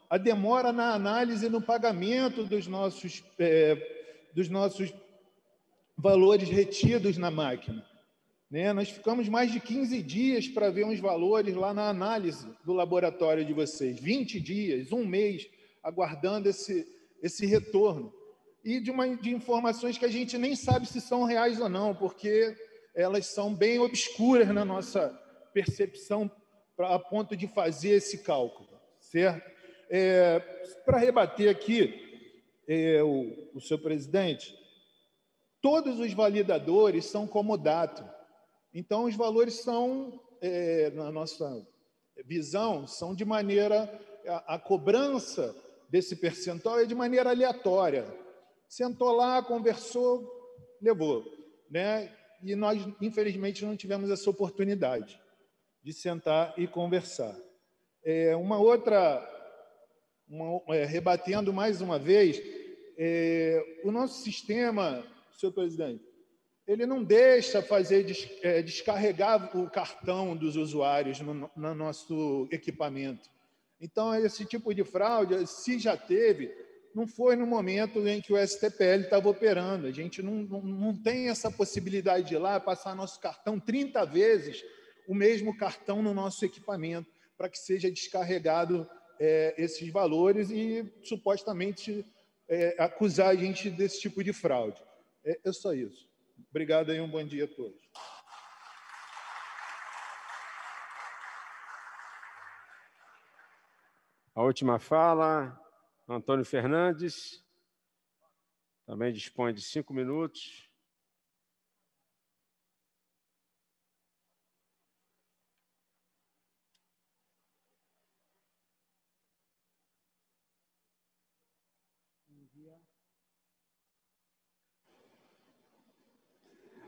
a demora na análise e no pagamento dos nossos valores retidos na máquina. Nós ficamos mais de 15 dias para ver uns valores lá na análise do laboratório de vocês. 20 dias, um mês, aguardando esse retorno. E de informações que a gente nem sabe se são reais ou não, porque elas são bem obscuras na nossa percepção a ponto de fazer esse cálculo, certo? Para rebater aqui, o senhor presidente, todos os validadores são comodato. Então, os valores são, na nossa visão, são de maneira... A cobrança desse percentual é de maneira aleatória. Sentou lá, conversou, levou. E nós, infelizmente, não tivemos essa oportunidade de sentar e conversar. Rebatendo mais uma vez, o nosso sistema, senhor presidente, ele não deixa descarregar o cartão dos usuários no nosso equipamento. Então, esse tipo de fraude, se já teve, não foi no momento em que o STPL estava operando. A gente não tem essa possibilidade de ir lá passar nosso cartão 30 vezes, o mesmo cartão no nosso equipamento, para que seja descarregado esses valores e, supostamente, acusar a gente desse tipo de fraude. É só isso. Obrigado e um bom dia a todos. A última fala, Antônio Fernandes, também dispõe de 5 minutos.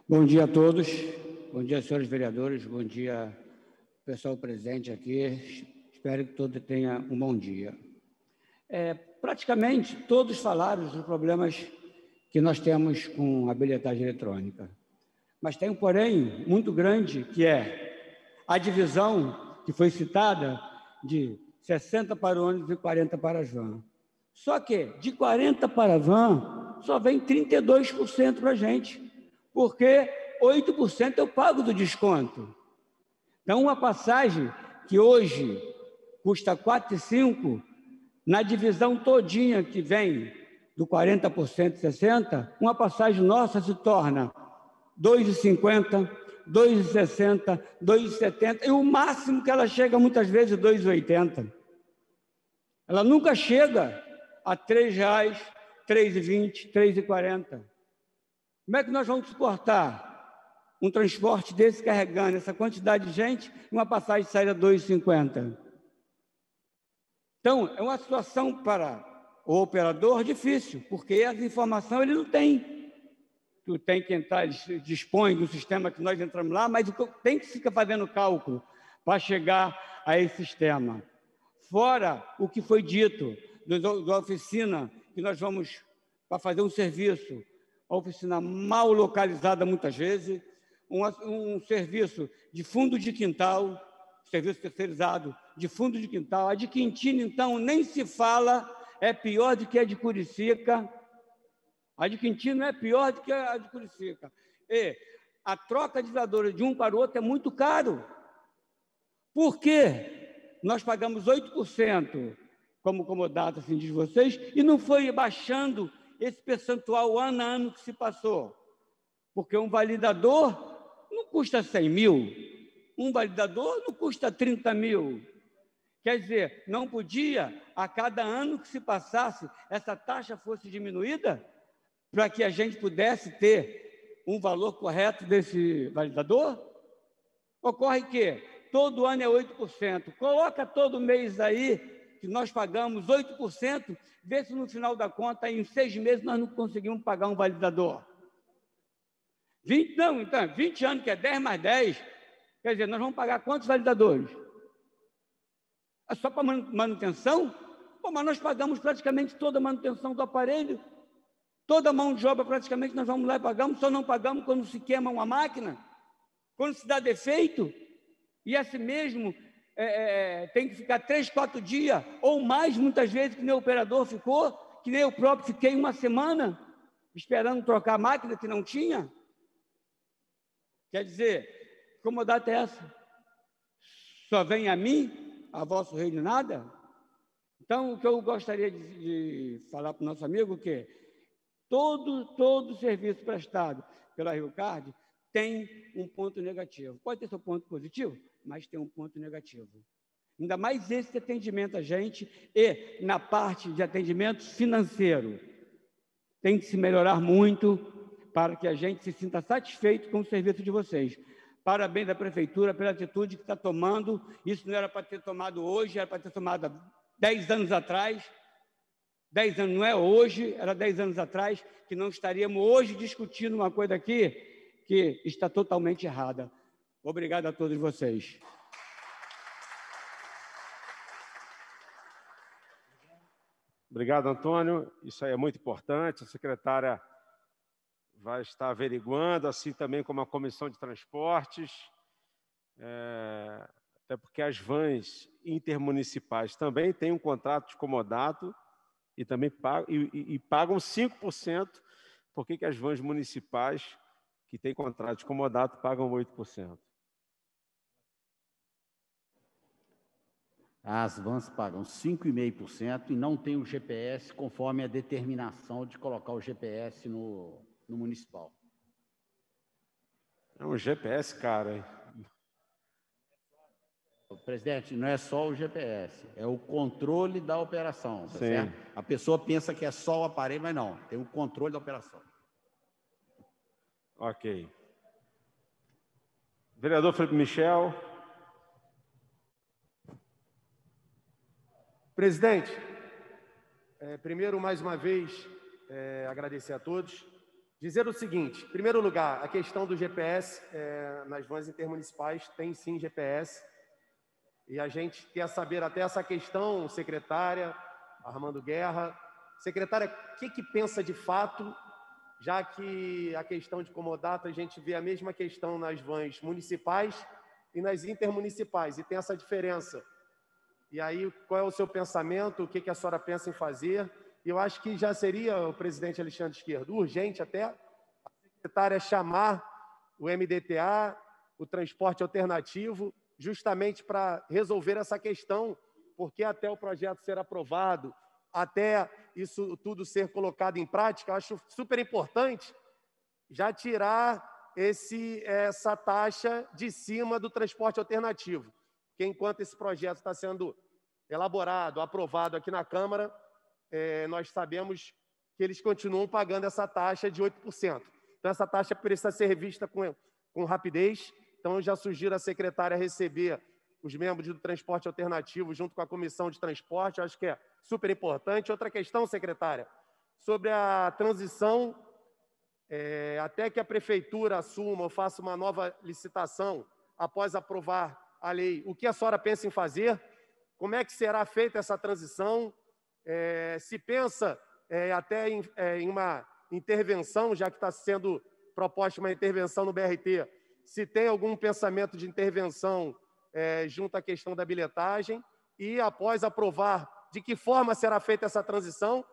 Bom dia a todos, bom dia, senhores vereadores, bom dia, pessoal presente aqui. Espero que todos tenham um bom dia. Praticamente todos falaram dos problemas que nós temos com a bilhetagem eletrônica. Mas tem um porém muito grande, que é a divisão que foi citada de 60 para ônibus e 40 para van. Só que de 40 para van só vem 32% para a gente, porque 8% eu pago do desconto. Então, uma passagem que hoje custa R$ 4,5, na divisão todinha que vem do 40% e 60%, uma passagem nossa se torna R$ 2,50, R$ 2,60, R$ 2,70, e o máximo que ela chega muitas vezes é R$ 2,80. Ela nunca chega a R$ 3,00, R$ 3,20, R$ 3,40. Como é que nós vamos suportar um transporte desse carregando essa quantidade de gente e uma passagem sair a R$ 2,50? Então, é uma situação para o operador difícil, porque as informações ele não tem. Tu tem que entrar, ele dispõe do sistema que nós entramos lá, mas tem que ficar fazendo cálculo para chegar a esse sistema. Fora o que foi dito da oficina, que nós vamos para fazer um serviço, a oficina mal localizada muitas vezes, um serviço de fundo de quintal, serviço terceirizado de fundo de quintal. A de Quintino, então, nem se fala, é pior do que a de Curicica. A de Quintino é pior do que a de Curicica. E a troca de zeladora de um para o outro é muito caro. Por quê? Nós pagamos 8% como comodato, assim diz vocês, e não foi baixando esse percentual ano a ano que se passou. Porque um validador não custa 100 mil, um validador não custa 30 mil. Quer dizer, não podia, a cada ano que se passasse, essa taxa fosse diminuída para que a gente pudesse ter um valor correto desse validador? Ocorre que todo ano é 8%. Coloca todo mês aí que nós pagamos 8%, vê se no final da conta, em 6 meses, nós não conseguimos pagar um validador. 20 anos, que é 10 mais 10, quer dizer, nós vamos pagar quantos validadores? É só para manutenção? Pô, mas nós pagamos praticamente toda a manutenção do aparelho, toda a mão de obra praticamente nós vamos lá e pagamos, só não pagamos quando se queima uma máquina, quando se dá defeito, e assim mesmo tem que ficar 3, 4 dias, ou mais, muitas vezes, que nem o operador ficou, que nem eu próprio fiquei uma semana, esperando trocar a máquina que não tinha. Quer dizer, como data é essa? Só vem a mim, a vosso reino nada? Então, o que eu gostaria de falar para o nosso amigo é que todo serviço prestado pela Rio Card tem um ponto negativo. Pode ter seu ponto positivo, mas tem um ponto negativo. Ainda mais esse atendimento a gente e na parte de atendimento financeiro. Tem que se melhorar muito para que a gente se sinta satisfeito com o serviço de vocês. Parabéns à Prefeitura pela atitude que está tomando. Isso não era para ter tomado hoje, era para ter tomado há 10 anos atrás. 10 anos, não é hoje, era 10 anos atrás, que não estaríamos hoje discutindo uma coisa aqui que está totalmente errada. Obrigado a todos vocês. Obrigado, Antônio. Isso aí é muito importante. A secretária vai estar averiguando, assim também como a Comissão de Transportes, até porque as vans intermunicipais também têm um contrato de comodato e também pagam 5%. Por que as vans municipais que têm contrato de comodato pagam 8%? As vans pagam 5,5% e não tem o GPS conforme a determinação de colocar o GPS no municipal. É um GPS caro, hein? Presidente, não é só o GPS, é o controle da operação, tá Sim. certo? A pessoa pensa que é só o aparelho, mas não, tem o controle da operação. Ok. Vereador Felipe Michel. Presidente, primeiro, mais uma vez, agradecer a todos. Dizer o seguinte, em primeiro lugar, a questão do GPS nas vans intermunicipais tem sim GPS, e a gente quer saber até essa questão, secretária Armando Guerra. Secretária, o que pensa de fato, já que a questão de comodato, a gente vê a mesma questão nas vans municipais e nas intermunicipais, e tem essa diferença. E aí, qual é o seu pensamento, o que a senhora pensa em fazer? Eu acho que já seria, o presidente Alexandre Esquerdo, urgente até a secretária chamar o MDTA, o transporte alternativo, justamente para resolver essa questão, porque até o projeto ser aprovado, até isso tudo ser colocado em prática, eu acho super importante já tirar essa taxa de cima do transporte alternativo, porque enquanto esse projeto está sendo elaborado, aprovado aqui na Câmara, nós sabemos que eles continuam pagando essa taxa de 8%. Então, essa taxa precisa ser revista com rapidez. Então, eu já sugiro à secretária receber os membros do transporte alternativo junto com a Comissão de Transporte. Eu acho que é super importante. Outra questão, secretária, sobre a transição, até que a Prefeitura assuma ou faça uma nova licitação após aprovar a lei, o que a senhora pensa em fazer? Como é que será feita essa transição? Se pensa até em uma intervenção, já que está sendo proposta uma intervenção no BRT, se tem algum pensamento de intervenção junto à questão da bilhetagem, e após aprovar de que forma será feita essa transição,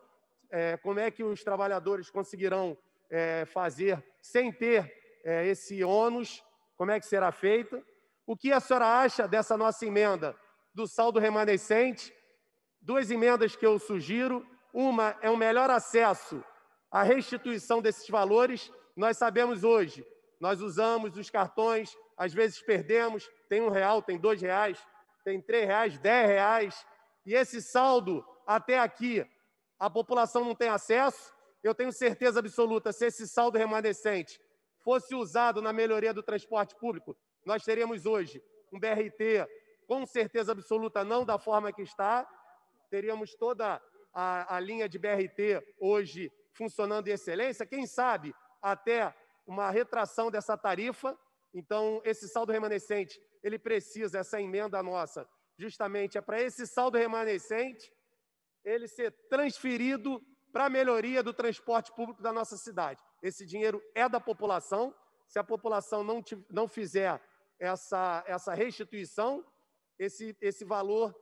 como é que os trabalhadores conseguirão fazer sem ter esse ônus, como é que será feita. O que a senhora acha dessa nossa emenda do saldo remanescente? Duas emendas que eu sugiro. Uma é um melhor acesso à restituição desses valores. Nós sabemos hoje, nós usamos os cartões, às vezes perdemos, tem R$1, tem R$2, tem R$3, R$10, e esse saldo até aqui a população não tem acesso. Eu tenho certeza absoluta, se esse saldo remanescente fosse usado na melhoria do transporte público, nós teríamos hoje um BRT, com certeza absoluta, não da forma que está, teríamos toda a linha de BRT hoje funcionando em excelência, quem sabe até uma retração dessa tarifa. Então, esse saldo remanescente, ele precisa, essa emenda nossa, justamente é para esse saldo remanescente ele ser transferido para a melhoria do transporte público da nossa cidade. Esse dinheiro é da população. Se a população não fizer essa restituição, esse valor,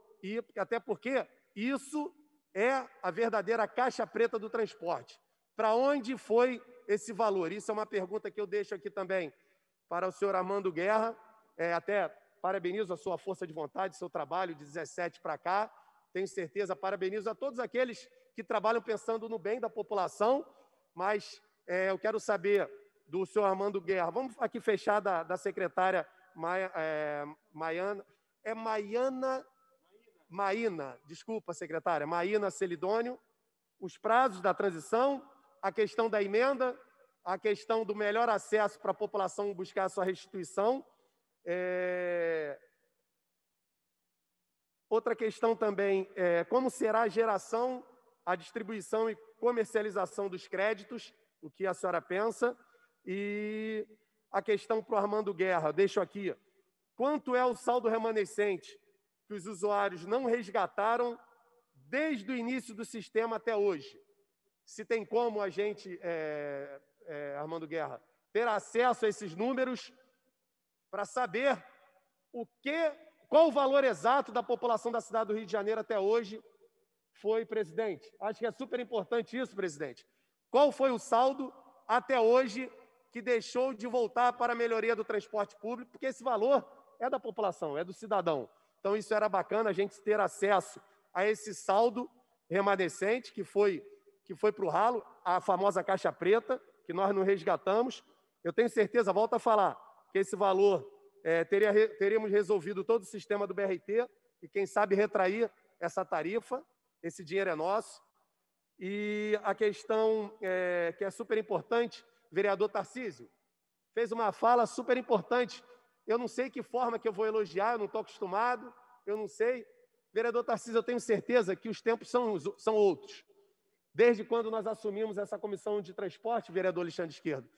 até porque isso é a verdadeira caixa preta do transporte. Para onde foi esse valor? Isso é uma pergunta que eu deixo aqui também para o senhor Armando Guerra. Até parabenizo a sua força de vontade, seu trabalho de 17 para cá. Tenho certeza, parabenizo a todos aqueles que trabalham pensando no bem da população, mas eu quero saber do senhor Armando Guerra. Vamos aqui fechar da secretária Maína, desculpa, secretária, Maína Celidônio, os prazos da transição, a questão da emenda, a questão do melhor acesso para a população buscar a sua restituição. Outra questão também é como será a geração, a distribuição e comercialização dos créditos, o que a senhora pensa. E a questão para o Armando Guerra, deixo aqui, quanto é o saldo remanescente que os usuários não resgataram desde o início do sistema até hoje? Se tem como a gente, Armando Guerra, ter acesso a esses números para saber qual o valor exato da população da cidade do Rio de Janeiro até hoje foi, presidente? Acho que é super importante isso, presidente. Qual foi o saldo até hoje que deixou de voltar para a melhoria do transporte público? Porque esse valor é da população, é do cidadão. Então, isso era bacana, a gente ter acesso a esse saldo remanescente que foi para o ralo, a famosa caixa preta, que nós não resgatamos. Eu tenho certeza, volto a falar, que esse valor teríamos resolvido todo o sistema do BRT e, quem sabe, retrair essa tarifa. Esse dinheiro é nosso. E a questão que é super importante, o vereador Tarcísio fez uma fala super importante. Eu não sei que forma que eu vou elogiar, eu não estou acostumado, eu não sei. Vereador Tarcísio, eu tenho certeza que os tempos são outros. Desde quando nós assumimos essa comissão de transporte, vereador Alexandre Esquerdo.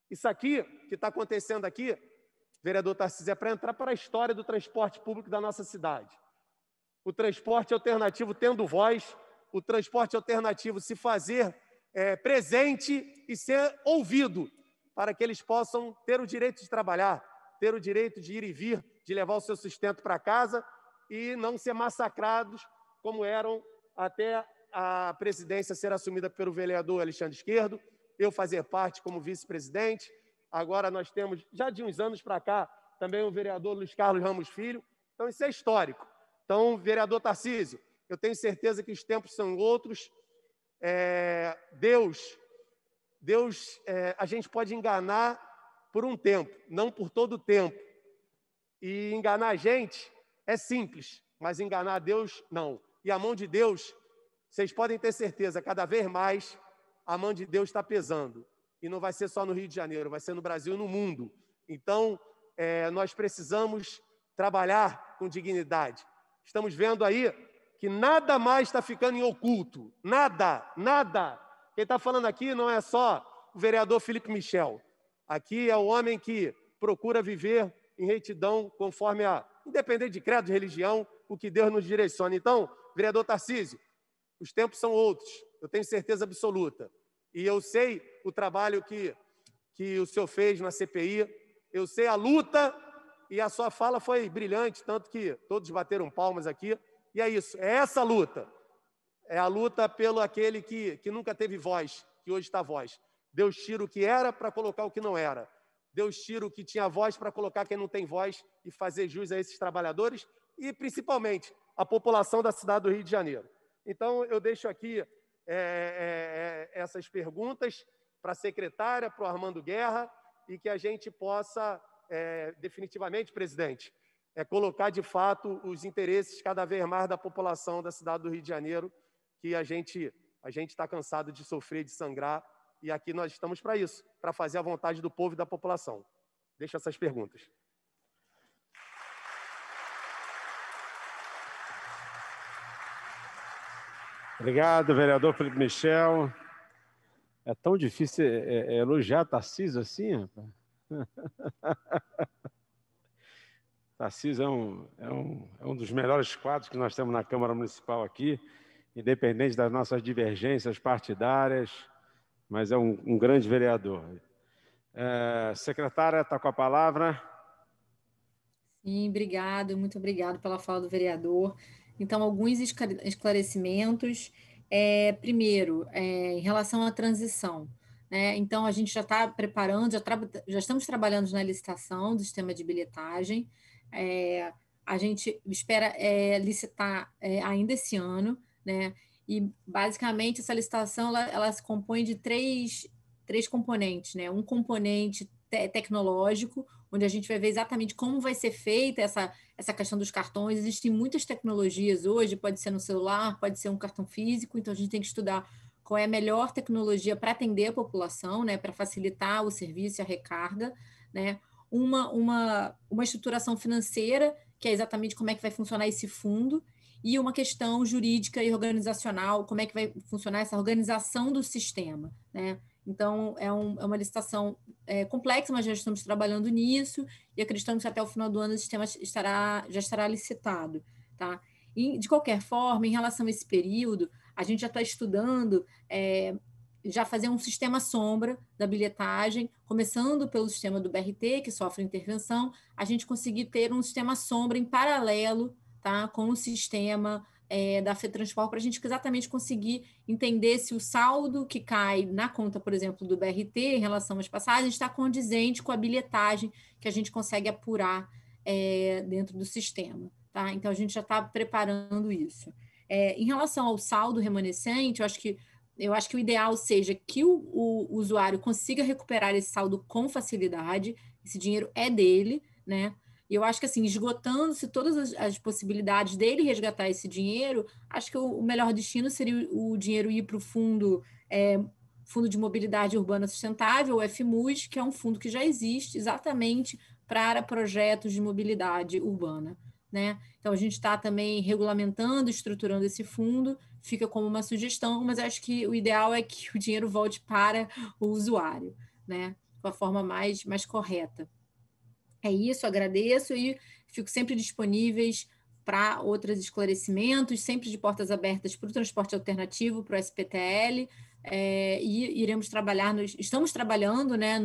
Isso aqui, que está acontecendo aqui, vereador Tarcísio, é para entrar para a história do transporte público da nossa cidade. O transporte alternativo tendo voz, o transporte alternativo se fazer presente e ser ouvido, para que eles possam ter o direito de trabalhar, ter o direito de ir e vir, de levar o seu sustento para casa e não ser massacrados como eram até a presidência ser assumida pelo vereador Alexandre Esquerdo, eu fazer parte como vice-presidente. Agora nós temos, já de uns anos para cá, também o vereador Luiz Carlos Ramos Filho. Então, isso é histórico. Então, vereador Tarcísio, eu tenho certeza que os tempos são outros. Deus, a gente pode enganar por um tempo, não por todo o tempo. E enganar a gente é simples, mas enganar Deus, não. E a mão de Deus, vocês podem ter certeza, cada vez mais a mão de Deus está pesando. E não vai ser só no Rio de Janeiro, vai ser no Brasil e no mundo. Então, nós precisamos trabalhar com dignidade. Estamos vendo aí que nada mais está ficando em oculto. Nada, nada. Quem está falando aqui não é só o vereador Felipe Michel. Aqui é o homem que procura viver em retidão conforme independente de credo, de religião, o que Deus nos direciona. Então, vereador Tarcísio, os tempos são outros, eu tenho certeza absoluta. E eu sei o trabalho que o senhor fez na CPI, eu sei a luta e a sua fala foi brilhante, tanto que todos bateram palmas aqui. E é isso, é essa luta. É a luta pelo aquele que nunca teve voz, que hoje está voz. Deus tira o que era para colocar o que não era. Deus tira o que tinha voz para colocar quem não tem voz e fazer jus a esses trabalhadores e, principalmente, a população da cidade do Rio de Janeiro. Então, eu deixo aqui essas perguntas para a secretária, para o Armando Guerra, e que a gente possa, definitivamente, presidente, colocar, de fato, os interesses cada vez mais da população da cidade do Rio de Janeiro, que a gente está cansado de sofrer, de sangrar, e aqui nós estamos para isso, para fazer a vontade do povo e da população. Deixo essas perguntas. Obrigado, vereador Felipe Michel. É tão difícil elogiar Tarcísio assim, rapaz. Tarcísio é um dos melhores quadros que nós temos na Câmara Municipal aqui, independente das nossas divergências partidárias, mas é um grande vereador. Secretária, está com a palavra. Sim, obrigado, muito obrigado pela fala do vereador. Então, alguns esclarecimentos. Primeiro, em relação à transição, né? Então, a gente já está preparando, já estamos trabalhando na licitação do sistema de bilhetagem. A gente espera licitar ainda esse ano, né? E, basicamente, essa licitação ela se compõe de três componentes, né? Um componente tecnológico, onde a gente vai ver exatamente como vai ser feita essa questão dos cartões. Existem muitas tecnologias hoje, pode ser no celular, pode ser um cartão físico, então a gente tem que estudar qual é a melhor tecnologia para atender a população, né? Para facilitar o serviço e a recarga, né? Uma estruturação financeira, que é exatamente como é que vai funcionar esse fundo, e uma questão jurídica e organizacional, como é que vai funcionar essa organização do sistema, né? Então, é uma licitação complexa, mas já estamos trabalhando nisso e acreditamos que até o final do ano o sistema já estará licitado, tá? E, de qualquer forma, em relação a esse período, a gente já está estudando já fazer um sistema sombra da bilhetagem, começando pelo sistema do BRT, que sofre intervenção, a gente conseguir ter um sistema sombra em paralelo, tá, com o sistema da FETransport, para a gente exatamente conseguir entender se o saldo que cai na conta, por exemplo, do BRT em relação às passagens está condizente com a bilhetagem que a gente consegue apurar dentro do sistema. Tá? Então, a gente já está preparando isso. Em relação ao saldo remanescente, eu acho que o ideal seja que o usuário consiga recuperar esse saldo com facilidade, esse dinheiro é dele, né? E eu acho que, assim, esgotando-se todas as possibilidades dele resgatar esse dinheiro, acho que o melhor destino seria o dinheiro ir para o Fundo de Mobilidade Urbana Sustentável, o FMUS, que é um fundo que já existe exatamente para projetos de mobilidade urbana, né? Então, a gente está também regulamentando, estruturando esse fundo, fica como uma sugestão, mas acho que o ideal é que o dinheiro volte para o usuário, né? Com a forma mais correta. É isso, agradeço e fico sempre disponíveis para outros esclarecimentos, sempre de portas abertas para o transporte alternativo, para o SPTL, e estamos trabalhando, né,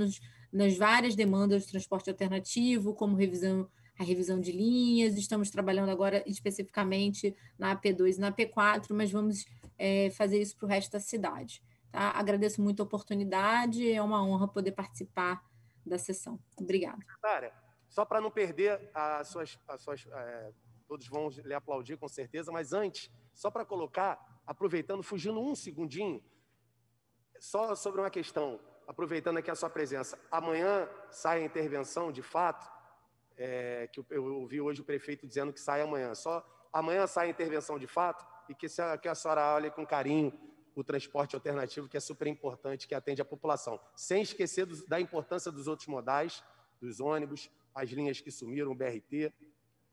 nas várias demandas do transporte alternativo, como a revisão de linhas, estamos trabalhando agora especificamente na AP2 e na AP4, mas vamos fazer isso para o resto da cidade. Tá? Agradeço muito a oportunidade, é uma honra poder participar da sessão. Obrigada. Só para não perder todos vão lhe aplaudir com certeza, mas antes, só para colocar, aproveitando, fugindo um segundinho, só sobre uma questão, aproveitando aqui a sua presença. Amanhã sai a intervenção, de fato, que eu ouvi hoje o prefeito dizendo que sai amanhã. Só amanhã sai a intervenção de fato e que a senhora olhe com carinho o transporte alternativo, que é super importante, que atende a população. Sem esquecer da importância dos outros modais, dos ônibus, as linhas que sumiram, o BRT.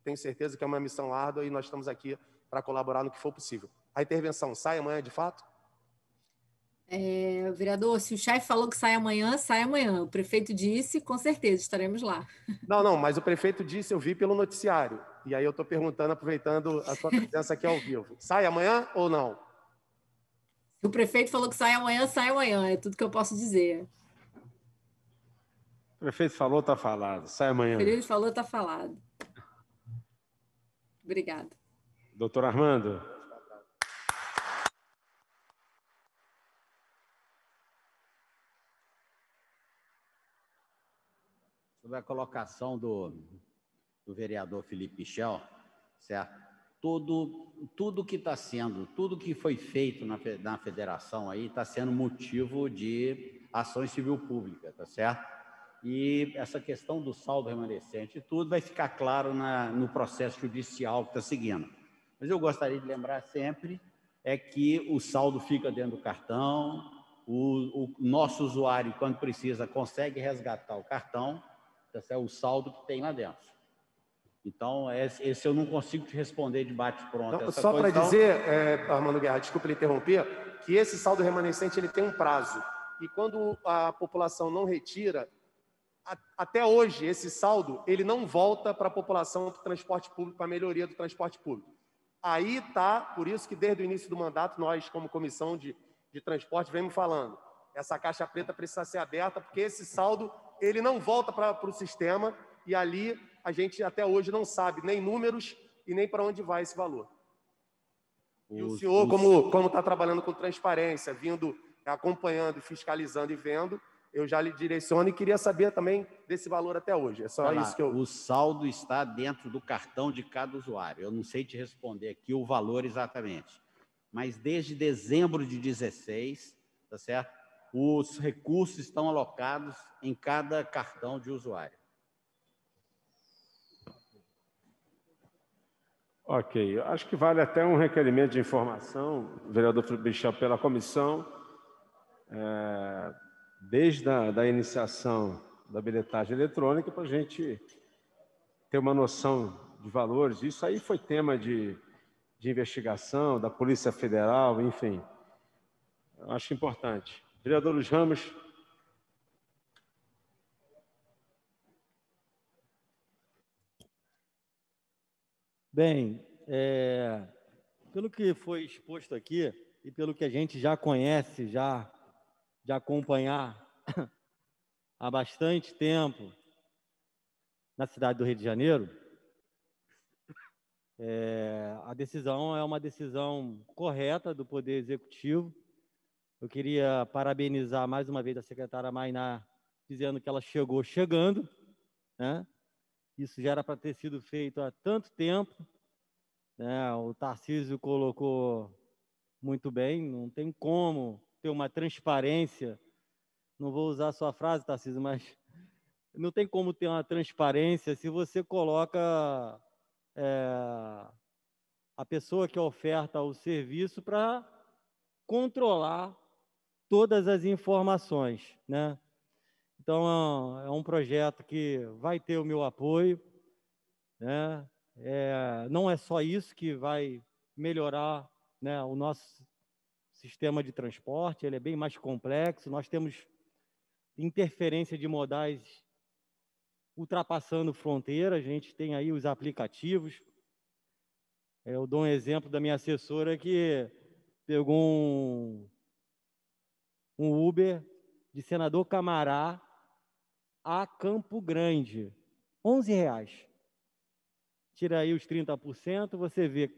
Tenho certeza que é uma missão árdua e nós estamos aqui para colaborar no que for possível. A intervenção sai amanhã, de fato? Vereador, se o chefe falou que sai amanhã, sai amanhã. O prefeito disse, com certeza, estaremos lá. Não, mas o prefeito disse, eu vi pelo noticiário. E aí eu estou perguntando, aproveitando a sua presença aqui ao vivo. Sai amanhã ou não? O prefeito falou que sai amanhã, é tudo que eu posso dizer. O prefeito falou, está falado. Sai amanhã. O prefeito falou, está falado. Obrigada. Doutor Armando. Sobre a colocação do vereador Felipe Michel, certo? Tudo que está sendo, tudo que foi feito na federação aí está sendo motivo de ações civil pública, tá certo? E essa questão do saldo remanescente, tudo vai ficar claro no processo judicial que está seguindo. Mas eu gostaria de lembrar sempre que o saldo fica dentro do cartão, o nosso usuário, quando precisa, consegue resgatar o cartão, tá certo? O saldo que tem lá dentro. Então, esse eu não consigo te responder de bate-pronto. Só para dizer, Armando Guerra, desculpa lhe interromper, que esse saldo remanescente ele tem um prazo. E quando a população não retira, até hoje, esse saldo ele não volta para a população do transporte público, para a melhoria do transporte público. Aí está, por isso que desde o início do mandato, nós, como comissão de transporte, vemos falando, essa caixa preta precisa ser aberta, porque esse saldo ele não volta para o sistema, e ali a gente até hoje não sabe nem números e nem para onde vai esse valor. E o senhor, como está trabalhando com transparência, vindo, acompanhando, fiscalizando e vendo, eu já lhe direciono e queria saber também desse valor até hoje. É só isso que eu... O saldo está dentro do cartão de cada usuário. Eu não sei te responder aqui o valor exatamente, mas desde dezembro de 2016, tá certo? Os recursos estão alocados em cada cartão de usuário. Ok, acho que vale até um requerimento de informação, vereador Felipe Michel, pela comissão, desde a iniciação da bilhetagem eletrônica, para a gente ter uma noção de valores. Isso aí foi tema de investigação da Polícia Federal, enfim. Eu acho importante. Vereador Luiz Ramos. Bem, pelo que foi exposto aqui e pelo que a gente já conhece, já de acompanhar há bastante tempo na cidade do Rio de Janeiro, a decisão é uma decisão correta do Poder Executivo. Eu queria parabenizar mais uma vez a secretária Mainá, dizendo que ela chegou chegando, né? Isso já era para ter sido feito há tanto tempo, né? O Tarcísio colocou muito bem, não tem como ter uma transparência, não vou usar a sua frase, Tarcísio, mas não tem como ter uma transparência se você coloca a pessoa que oferta o serviço para controlar todas as informações, né? Então, é um projeto que vai ter o meu apoio, né? Não é só isso que vai melhorar, né, o nosso sistema de transporte, ele é bem mais complexo, nós temos interferência de modais ultrapassando fronteiras, a gente tem aí os aplicativos. Eu dou um exemplo da minha assessora que pegou um Uber de Senador Camará a Campo Grande, R$11. Tira aí os 30%, você vê,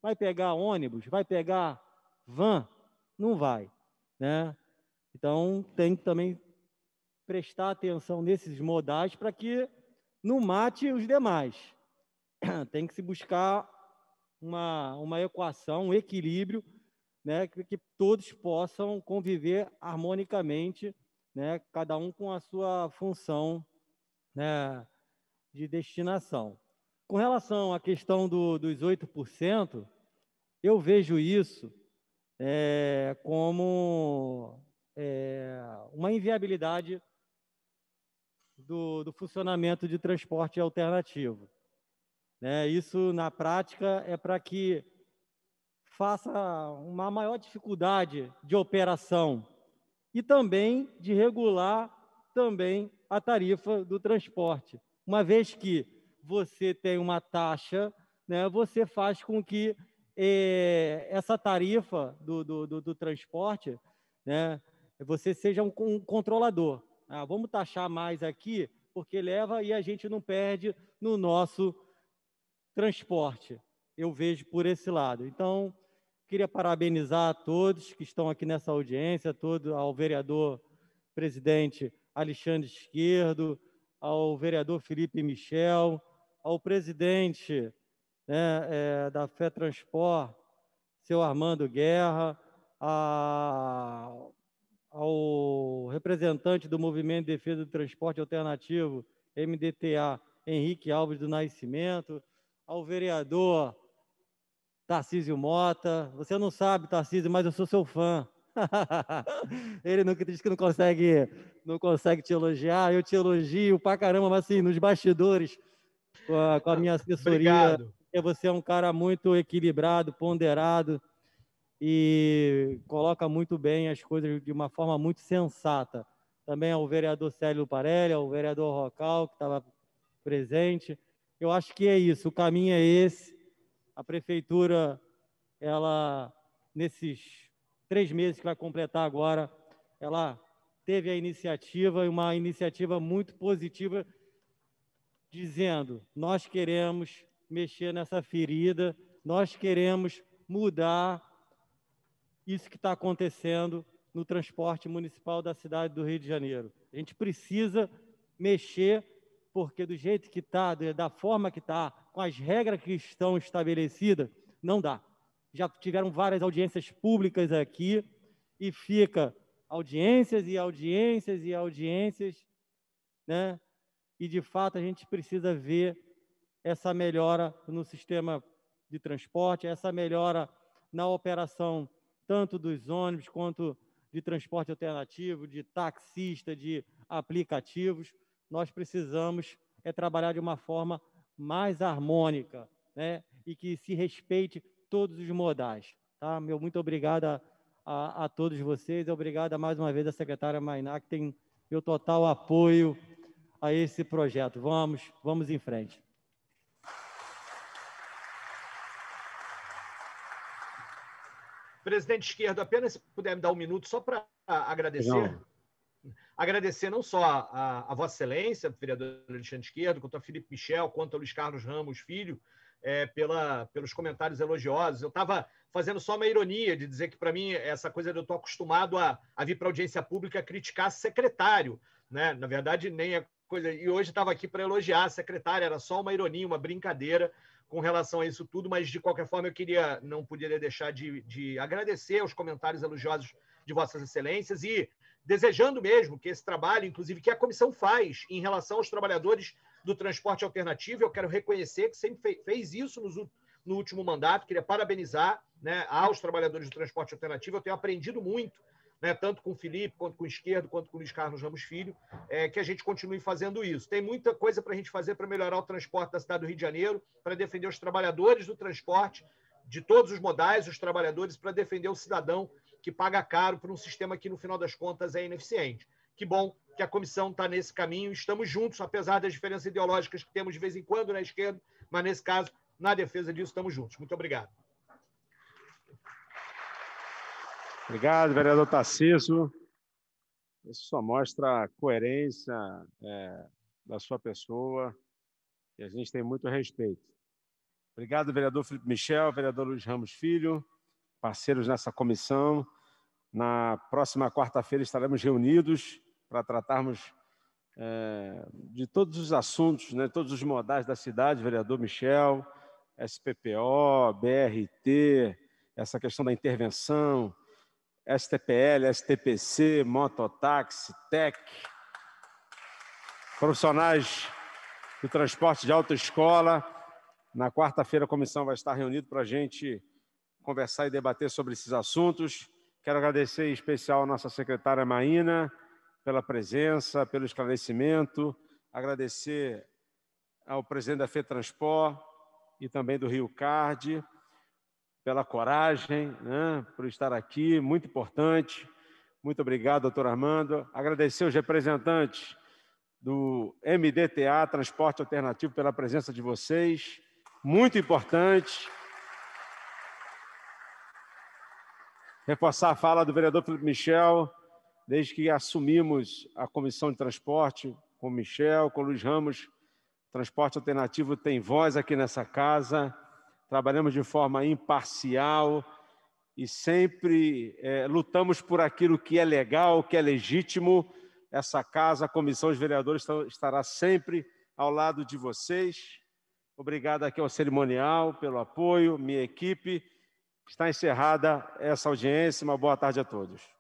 vai pegar ônibus, vai pegar van? Não vai, né? Então, tem que também prestar atenção nesses modais para que não mate os demais. Tem que se buscar uma equação, um equilíbrio, né, que todos possam conviver harmonicamente, né, cada um com a sua função, né, de destinação. Com relação à questão dos 8%, eu vejo isso como uma inviabilidade do funcionamento de transporte alternativo, né? Isso, na prática, é para que faça uma maior dificuldade de operação e também de regular também a tarifa do transporte. Uma vez que você tem uma taxa, né, você faz com que essa tarifa do transporte, né, você seja um controlador. Vamos taxar mais aqui, porque leva e a gente não perde no nosso transporte. Eu vejo por esse lado. Então, queria parabenizar a todos que estão aqui nessa audiência, ao vereador presidente Alexandre Esquerdo, ao vereador Felipe Michel, ao presidente da FETransport, seu Armando Guerra, ao representante do Movimento de Defesa do Transporte Alternativo, MDTA, Henrique Alves do Nascimento, ao vereador Tarcísio Mota. Você não sabe, Tarcísio, mas eu sou seu fã. Ele diz que não consegue te elogiar, eu te elogio pra caramba, mas assim, nos bastidores, com a minha assessoria. Obrigado. Você é um cara muito equilibrado, ponderado e coloca muito bem as coisas de uma forma muito sensata. Também ao vereador Célio Parelli, ao vereador Rocal, que estava presente. Eu acho que é isso, o caminho é esse. A prefeitura, ela, nesses 3 meses que vai completar agora, ela teve a iniciativa, e uma iniciativa muito positiva, dizendo: nós queremos mexer nessa ferida, nós queremos mudar isso que está acontecendo no transporte municipal da cidade do Rio de Janeiro. A gente precisa mexer, porque do jeito que está, da forma que está, com as regras que estão estabelecidas, não dá. Já tiveram várias audiências públicas aqui e fica audiências e audiências e audiências, né? E, de fato, a gente precisa ver essa melhora no sistema de transporte, essa melhora na operação tanto dos ônibus quanto de transporte alternativo, de taxista, de aplicativos. Nós precisamos trabalhar de uma forma mais harmônica, né? E que se respeite todos os modais. Tá? Meu muito obrigado a todos vocês. Obrigado mais uma vez à secretária Mainá, que tem meu total apoio a esse projeto. Vamos em frente. Presidente Esquerdo, apenas se puder me dar um minuto só para agradecer. Não. Agradecer não só a Vossa Excelência, vereador Alexandre Esquerdo, quanto a Felipe Michel, quanto a Luiz Carlos Ramos Filho, pelos comentários elogiosos. Eu estava fazendo só uma ironia de dizer que, para mim, essa coisa de eu estou acostumado a vir para a audiência pública criticar secretário, né? Na verdade, nem é coisa. E hoje estava aqui para elogiar a secretária, era só uma ironia, uma brincadeira com relação a isso tudo, mas, de qualquer forma, não poderia deixar de agradecer os comentários elogiosos de Vossas Excelências e desejando mesmo que esse trabalho, inclusive, que a comissão faz em relação aos trabalhadores do transporte alternativo, eu quero reconhecer que sempre fez isso no último mandato, queria parabenizar, né, aos trabalhadores do transporte alternativo. Eu tenho aprendido muito, né, tanto com o Felipe, quanto com o Esquerdo, quanto com o Luiz Carlos Ramos Filho, que a gente continue fazendo isso. Tem muita coisa para a gente fazer para melhorar o transporte da cidade do Rio de Janeiro, para defender os trabalhadores do transporte, de todos os modais, os trabalhadores, para defender o cidadão que paga caro por um sistema que, no final das contas, é ineficiente. Que bom que a comissão está nesse caminho, estamos juntos, apesar das diferenças ideológicas que temos de vez em quando na esquerda, mas, nesse caso, na defesa disso, estamos juntos. Muito obrigado. Obrigado, vereador Tarcísio. Isso só mostra a coerência da sua pessoa e a gente tem muito respeito. Obrigado, vereador Felipe Michel, vereador Luiz Ramos Filho, parceiros nessa comissão. Na próxima quarta-feira estaremos reunidos para tratarmos de todos os assuntos, né, todos os modais da cidade, vereador Michel, SPPO, BRT, essa questão da intervenção, STPL, STPC, mototáxi, TEC, profissionais do transporte de autoescola. Na quarta-feira a comissão vai estar reunida para a gente conversar e debater sobre esses assuntos. Quero agradecer em especial a nossa secretária Maína pela presença, pelo esclarecimento, agradecer ao presidente da FETransport e também do Rio Card pela coragem, né, por estar aqui, muito importante. Muito obrigado, doutor Armando. Agradecer aos representantes do MDTA, Transporte Alternativo, pela presença de vocês, muito importante. Reforçar a fala do vereador Felipe Michel, desde que assumimos a Comissão de Transporte, com o Michel, com o Luiz Ramos. Transporte Alternativo tem voz aqui nessa casa, trabalhamos de forma imparcial e sempre lutamos por aquilo que é legal, que é legítimo. Essa casa, a Comissão de Vereadores, estará sempre ao lado de vocês. Obrigado aqui ao cerimonial pelo apoio, minha equipe. Está encerrada essa audiência. Uma boa tarde a todos.